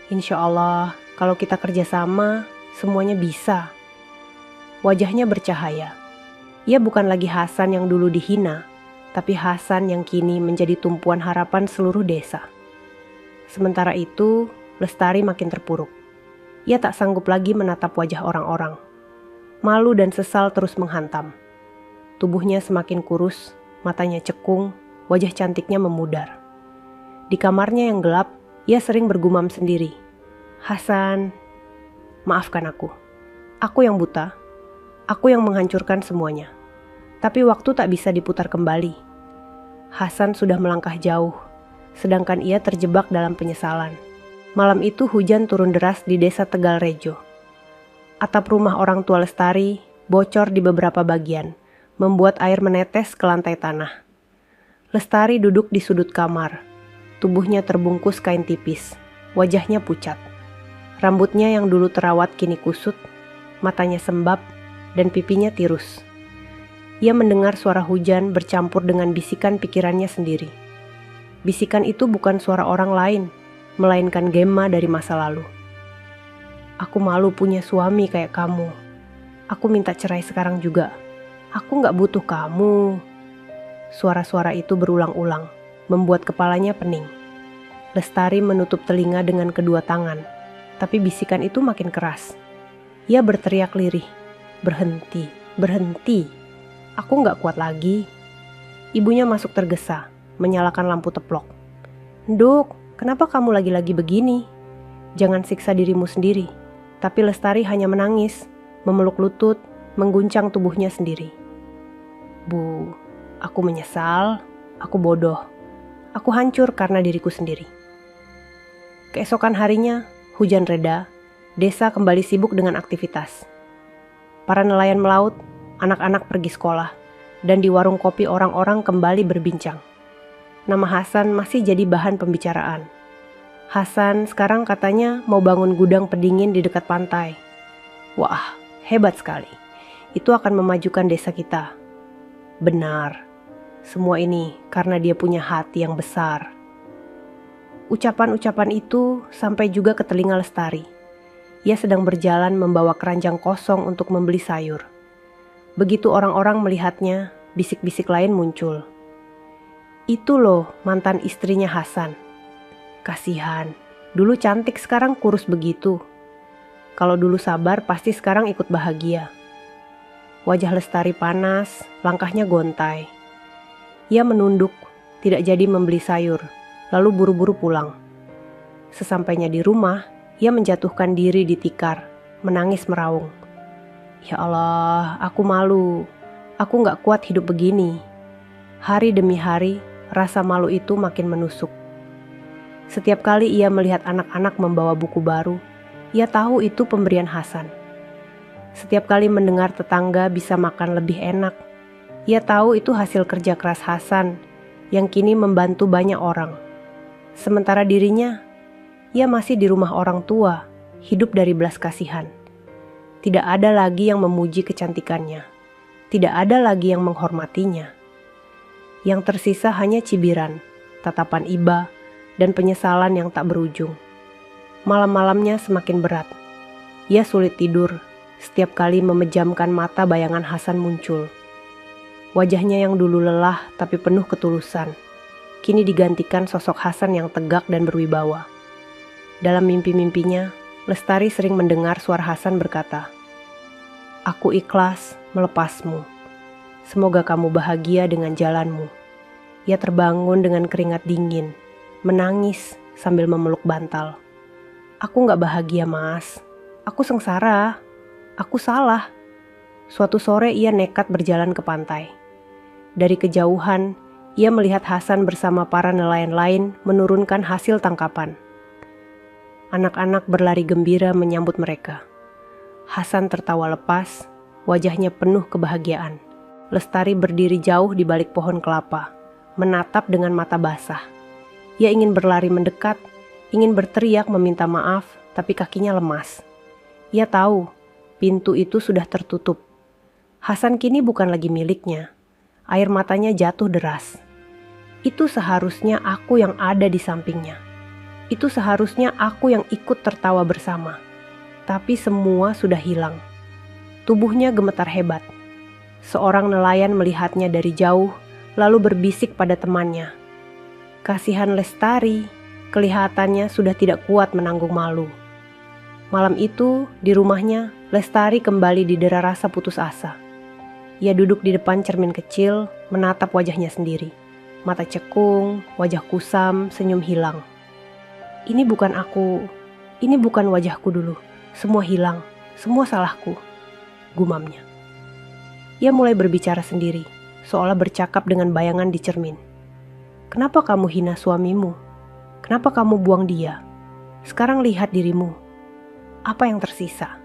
Insya Allah, kalau kita kerjasama, semuanya bisa. Wajahnya bercahaya. Ia bukan lagi Hasan yang dulu dihina, tapi Hasan yang kini menjadi tumpuan harapan seluruh desa. Sementara itu, Lestari makin terpuruk. Ia tak sanggup lagi menatap wajah orang-orang. Malu dan sesal terus menghantam. Tubuhnya semakin kurus, matanya cekung, wajah cantiknya memudar. Di kamarnya yang gelap, ia sering bergumam sendiri. Hasan, maafkan aku. Aku yang buta. Aku yang menghancurkan semuanya. Tapi waktu tak bisa diputar kembali. Hasan sudah melangkah jauh, sedangkan ia terjebak dalam penyesalan. Malam itu hujan turun deras di desa Tegal Rejo. Atap rumah orang tua Lestari bocor di beberapa bagian, membuat air menetes ke lantai tanah. Lestari duduk di sudut kamar. Tubuhnya terbungkus kain tipis, wajahnya pucat. Rambutnya yang dulu terawat kini kusut, matanya sembab, dan pipinya tirus. Ia mendengar suara hujan bercampur dengan bisikan pikirannya sendiri. Bisikan itu bukan suara orang lain, melainkan Gemma dari masa lalu. Aku malu punya suami kayak kamu. Aku minta cerai sekarang juga. Aku gak butuh kamu. Suara-suara itu berulang-ulang, membuat kepalanya pening. Lestari menutup telinga dengan kedua tangan, tapi bisikan itu makin keras. Ia berteriak lirih, berhenti, berhenti. Aku gak kuat lagi. Ibunya masuk tergesa, menyalakan lampu teplok. Nduk, kenapa kamu lagi-lagi begini? Jangan siksa dirimu sendiri. Tapi Lestari hanya menangis, memeluk lutut, mengguncang tubuhnya sendiri. Bu, aku menyesal, aku bodoh. Aku hancur karena diriku sendiri. Keesokan harinya, hujan reda, desa kembali sibuk dengan aktivitas. Para nelayan melaut, anak-anak pergi sekolah, dan di warung kopi orang-orang kembali berbincang. Nama Hasan masih jadi bahan pembicaraan. Hasan sekarang katanya mau bangun gudang pendingin di dekat pantai. Wah, hebat sekali. Itu akan memajukan desa kita. Benar. Semua ini karena dia punya hati yang besar. Ucapan-ucapan itu sampai juga ke telinga Lestari. Ia sedang berjalan membawa keranjang kosong untuk membeli sayur. Begitu orang-orang melihatnya, bisik-bisik lain muncul. Itu loh mantan istrinya Hasan. Kasihan, dulu cantik sekarang kurus begitu. Kalau dulu sabar pasti sekarang ikut bahagia. Wajah Lestari panas, langkahnya gontai. Ia menunduk, tidak jadi membeli sayur, lalu buru-buru pulang. Sesampainya di rumah, ia menjatuhkan diri di tikar, menangis meraung. Ya Allah, aku malu. Aku gak kuat hidup begini. Hari demi hari, rasa malu itu makin menusuk. Setiap kali ia melihat anak-anak membawa buku baru, ia tahu itu pemberian Hasan. Setiap kali mendengar tetangga bisa makan lebih enak, ia tahu itu hasil kerja keras Hasan yang kini membantu banyak orang. Sementara dirinya, ia masih di rumah orang tua, hidup dari belas kasihan. Tidak ada lagi yang memuji kecantikannya. Tidak ada lagi yang menghormatinya. Yang tersisa hanya cibiran, tatapan iba, dan penyesalan yang tak berujung. Malam-malamnya semakin berat. Ia sulit tidur, setiap kali memejamkan mata bayangan Hasan muncul. Wajahnya yang dulu lelah tapi penuh ketulusan, kini digantikan sosok Hasan yang tegak dan berwibawa. Dalam mimpi-mimpinya, Lestari sering mendengar suara Hasan berkata, "Aku ikhlas melepasmu. Semoga kamu bahagia dengan jalanmu." Ia terbangun dengan keringat dingin, menangis sambil memeluk bantal. "Aku gak bahagia, Mas. Aku sengsara. Aku salah." Suatu sore ia nekat berjalan ke pantai. Dari kejauhan, ia melihat Hasan bersama para nelayan lain menurunkan hasil tangkapan. Anak-anak berlari gembira menyambut mereka. Hasan tertawa lepas, wajahnya penuh kebahagiaan. Lestari berdiri jauh di balik pohon kelapa, menatap dengan mata basah. Ia ingin berlari mendekat, ingin berteriak meminta maaf, tapi kakinya lemas. Ia tahu, pintu itu sudah tertutup. Hasan kini bukan lagi miliknya. Air matanya jatuh deras. Itu seharusnya aku yang ada di sampingnya. Itu seharusnya aku yang ikut tertawa bersama. Tapi semua sudah hilang. Tubuhnya gemetar hebat. Seorang nelayan melihatnya dari jauh, lalu berbisik pada temannya. Kasihan Lestari, kelihatannya sudah tidak kuat menanggung malu. Malam itu, di rumahnya, Lestari kembali didera rasa putus asa. Ia duduk di depan cermin kecil, menatap wajahnya sendiri. Mata cekung, wajah kusam, senyum hilang. Ini bukan aku, ini bukan wajahku dulu. Semua hilang, semua salahku, gumamnya. Ia mulai berbicara sendiri, seolah bercakap dengan bayangan di cermin. Kenapa kamu hina suamimu? Kenapa kamu buang dia? Sekarang lihat dirimu. Apa yang tersisa?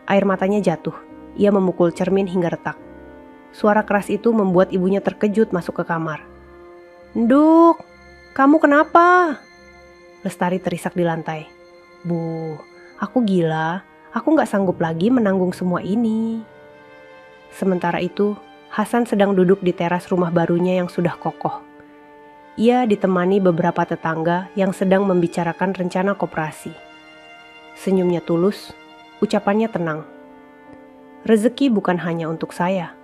Air matanya jatuh. Ia memukul cermin hingga retak. Suara keras itu membuat ibunya terkejut masuk ke kamar. "Nduk, kamu kenapa?" Lestari terisak di lantai. "Bu, aku gila. Aku gak sanggup lagi menanggung semua ini." Sementara itu, Hasan sedang duduk di teras rumah barunya yang sudah kokoh. Ia ditemani beberapa tetangga yang sedang membicarakan rencana koperasi. Senyumnya tulus, ucapannya tenang. Rezeki bukan hanya untuk saya.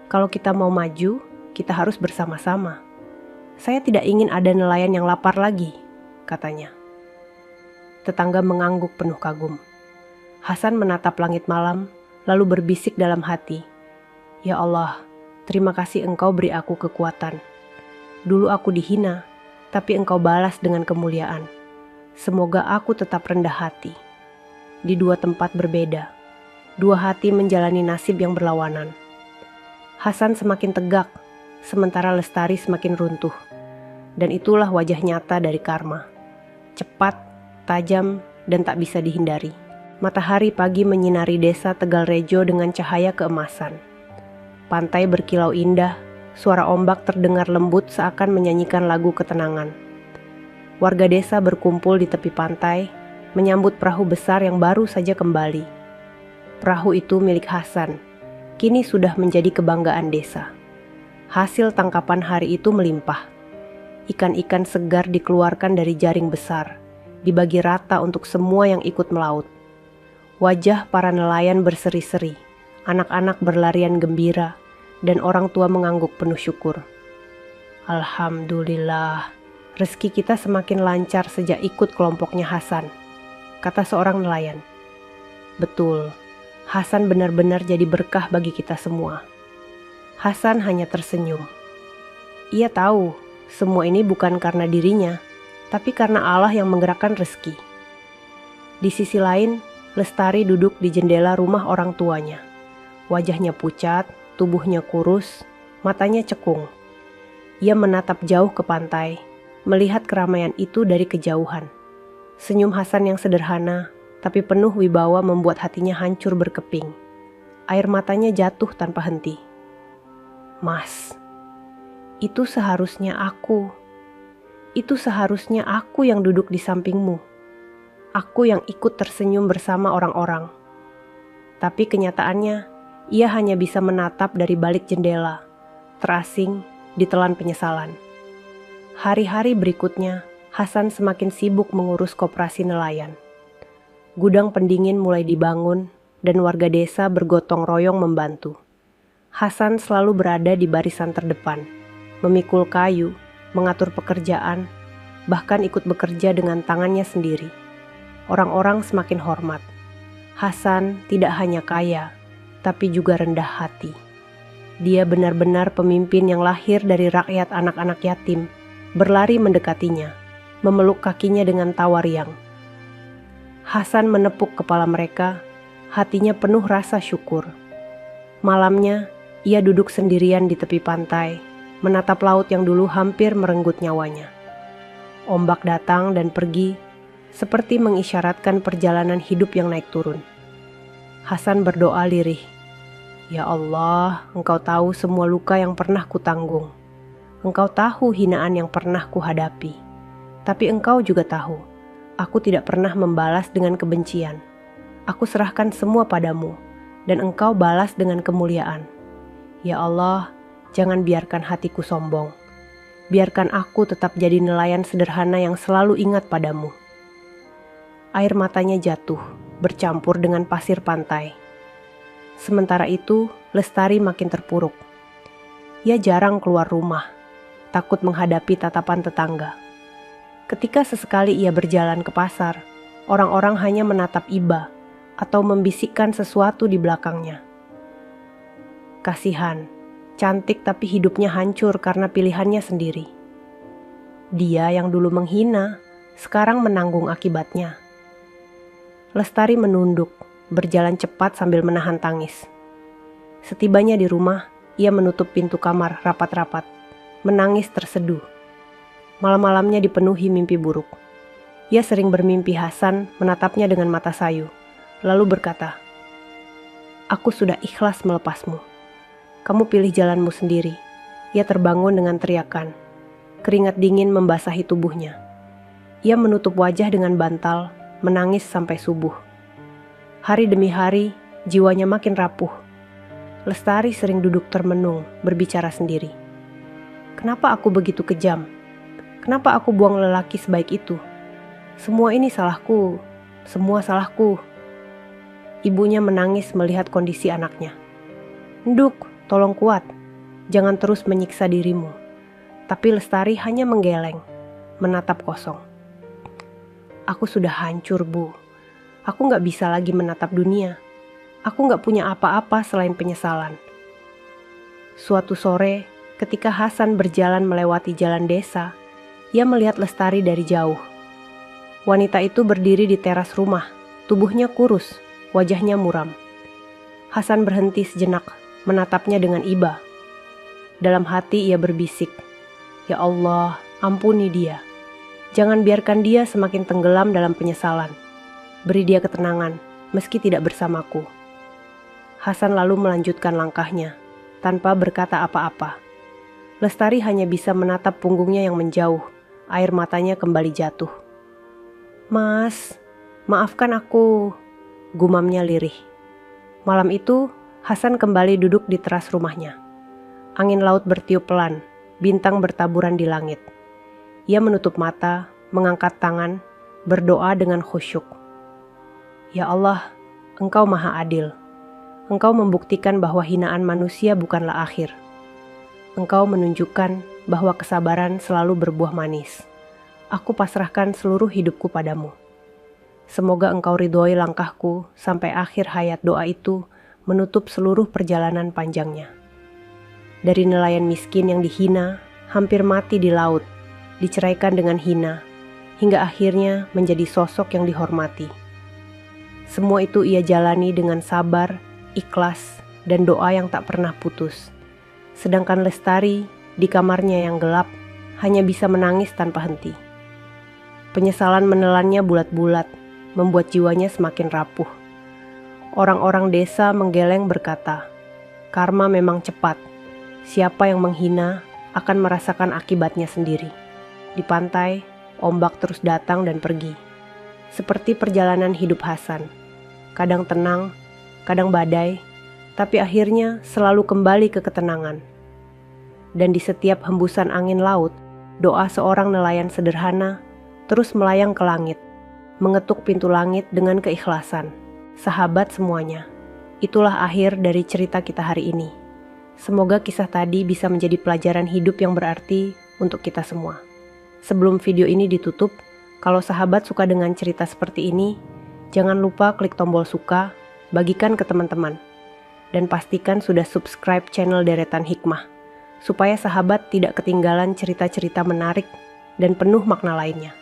Kalau kita mau maju, kita harus bersama-sama. Saya tidak ingin ada nelayan yang lapar lagi, katanya. Tetangga mengangguk penuh kagum. Hasan menatap langit malam, lalu berbisik dalam hati. Ya Allah, terima kasih Engkau beri aku kekuatan. Dulu aku dihina, tapi Engkau balas dengan kemuliaan. Semoga aku tetap rendah hati. Di dua tempat berbeda, dua hati menjalani nasib yang berlawanan. Hasan semakin tegak, sementara Lestari semakin runtuh. Dan itulah wajah nyata dari karma. Cepat, tajam, dan tak bisa dihindari. Matahari pagi menyinari desa Tegal Rejo dengan cahaya keemasan. Pantai berkilau indah, suara ombak terdengar lembut seakan menyanyikan lagu ketenangan. Warga desa berkumpul di tepi pantai, menyambut perahu besar yang baru saja kembali. Perahu itu milik Hasan, kini sudah menjadi kebanggaan desa. Hasil tangkapan hari itu melimpah. Ikan-ikan segar dikeluarkan dari jaring besar, dibagi rata untuk semua yang ikut melaut. Wajah para nelayan berseri-seri, anak-anak berlarian gembira, dan orang tua mengangguk penuh syukur. Alhamdulillah, rezeki kita semakin lancar sejak ikut kelompoknya Hasan, kata seorang nelayan. Betul, Hasan benar-benar jadi berkah bagi kita semua. Hasan hanya tersenyum. Ia tahu, semua ini bukan karena dirinya, tapi karena Allah yang menggerakkan rezeki. Di sisi lain, Lestari duduk di jendela rumah orang tuanya. Wajahnya pucat, tubuhnya kurus, matanya cekung. Ia menatap jauh ke pantai, melihat keramaian itu dari kejauhan. Senyum Hasan yang sederhana, tapi penuh wibawa membuat hatinya hancur berkeping. Air matanya jatuh tanpa henti. Mas, itu seharusnya aku. Itu seharusnya aku yang duduk di sampingmu. Aku yang ikut tersenyum bersama orang-orang. Tapi kenyataannya, ia hanya bisa menatap dari balik jendela, terasing, ditelan penyesalan. Hari-hari berikutnya, Hasan semakin sibuk mengurus koperasi nelayan. Gudang pendingin mulai dibangun, dan warga desa bergotong royong membantu. Hasan selalu berada di barisan terdepan, memikul kayu, mengatur pekerjaan, bahkan ikut bekerja dengan tangannya sendiri. Orang-orang semakin hormat. Hasan tidak hanya kaya, tapi juga rendah hati. Dia benar-benar pemimpin yang lahir dari rakyat anak-anak yatim, berlari mendekatinya, memeluk kakinya dengan tawa riang. Hasan menepuk kepala mereka, hatinya penuh rasa syukur. Malamnya, ia duduk sendirian di tepi pantai, menatap laut yang dulu hampir merenggut nyawanya. Ombak datang dan pergi, seperti mengisyaratkan perjalanan hidup yang naik turun. Hasan berdoa lirih, "Ya Allah, Engkau tahu semua luka yang pernah kutanggung. Engkau tahu hinaan yang pernah kuhadapi. Tapi Engkau juga tahu, aku tidak pernah membalas dengan kebencian. Aku serahkan semua padamu, dan Engkau balas dengan kemuliaan. Ya Allah, jangan biarkan hatiku sombong. biarkan aku tetap jadi nelayan sederhana yang selalu ingat padamu. Air matanya jatuh, bercampur dengan pasir pantai. Sementara itu, Lestari makin terpuruk. Ia jarang keluar rumah, takut menghadapi tatapan tetangga. Ketika sesekali ia berjalan ke pasar, orang-orang hanya menatap iba atau membisikkan sesuatu di belakangnya. Kasihan, cantik tapi hidupnya hancur karena pilihannya sendiri. Dia yang dulu menghina, sekarang menanggung akibatnya. Lestari menunduk, berjalan cepat sambil menahan tangis. Setibanya di rumah, ia menutup pintu kamar rapat-rapat, menangis terseduh. Malam-malamnya dipenuhi mimpi buruk. Ia sering bermimpi Hasan menatapnya dengan mata sayu, lalu berkata, "Aku sudah ikhlas melepasmu. Kamu pilih jalanmu sendiri." Ia terbangun dengan teriakan. Keringat dingin membasahi tubuhnya. Ia menutup wajah dengan bantal, menangis sampai subuh. Hari demi hari, jiwanya makin rapuh. Lestari sering duduk termenung, berbicara sendiri. Kenapa aku begitu kejam? Kenapa aku buang lelaki sebaik itu? Semua ini salahku, semua salahku. Ibunya menangis melihat kondisi anaknya. "Nduk, tolong kuat, jangan terus menyiksa dirimu." Tapi Lestari hanya menggeleng, menatap kosong. "Aku sudah hancur, Bu. Aku gak bisa lagi menatap dunia. Aku gak punya apa-apa selain penyesalan." Suatu sore, ketika Hasan berjalan melewati jalan desa, ia melihat Lestari dari jauh. Wanita itu berdiri di teras rumah, tubuhnya kurus, wajahnya muram. Hasan berhenti sejenak, menatapnya dengan iba. Dalam hati ia berbisik, "Ya Allah, ampuni dia. Jangan biarkan dia semakin tenggelam dalam penyesalan. Beri dia ketenangan, meski tidak bersamaku." Hasan lalu melanjutkan langkahnya, tanpa berkata apa-apa. Lestari hanya bisa menatap punggungnya yang menjauh, air matanya kembali jatuh. "Mas, maafkan aku," gumamnya lirih. Malam itu, Hasan kembali duduk di teras rumahnya. Angin laut bertiup pelan, bintang bertaburan di langit. Ia menutup mata, mengangkat tangan, berdoa dengan khusyuk. "Ya Allah, Engkau Maha Adil. Engkau membuktikan bahwa hinaan manusia bukanlah akhir. Engkau menunjukkan bahwa kesabaran selalu berbuah manis. Aku pasrahkan seluruh hidupku padamu. Semoga Engkau ridhoi langkahku sampai akhir hayat." Doa itu menutup seluruh perjalanan panjangnya. Dari nelayan miskin yang dihina, hampir mati di laut, diceraikan dengan hina, hingga akhirnya menjadi sosok yang dihormati. Semua itu ia jalani dengan sabar, ikhlas, dan doa yang tak pernah putus. Sedangkan Lestari di kamarnya yang gelap hanya bisa menangis tanpa henti. Penyesalan menelannya bulat-bulat, membuat jiwanya semakin rapuh. Orang-orang desa menggeleng berkata, "Karma memang cepat. Siapa yang menghina akan merasakan akibatnya sendiri." Di pantai, ombak terus datang dan pergi. Seperti perjalanan hidup Hasan. Kadang tenang, kadang badai, tapi akhirnya selalu kembali ke ketenangan. Dan di setiap hembusan angin laut, doa seorang nelayan sederhana terus melayang ke langit, mengetuk pintu langit dengan keikhlasan. Sahabat semuanya, itulah akhir dari cerita kita hari ini. Semoga kisah tadi bisa menjadi pelajaran hidup yang berarti untuk kita semua. Sebelum video ini ditutup, kalau sahabat suka dengan cerita seperti ini, jangan lupa klik tombol suka, bagikan ke teman-teman, dan pastikan sudah subscribe channel Deretan Hikmah, supaya sahabat tidak ketinggalan cerita-cerita menarik dan penuh makna lainnya.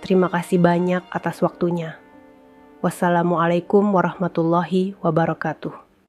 Terima kasih banyak atas waktunya. Wassalamualaikum warahmatullahi wabarakatuh.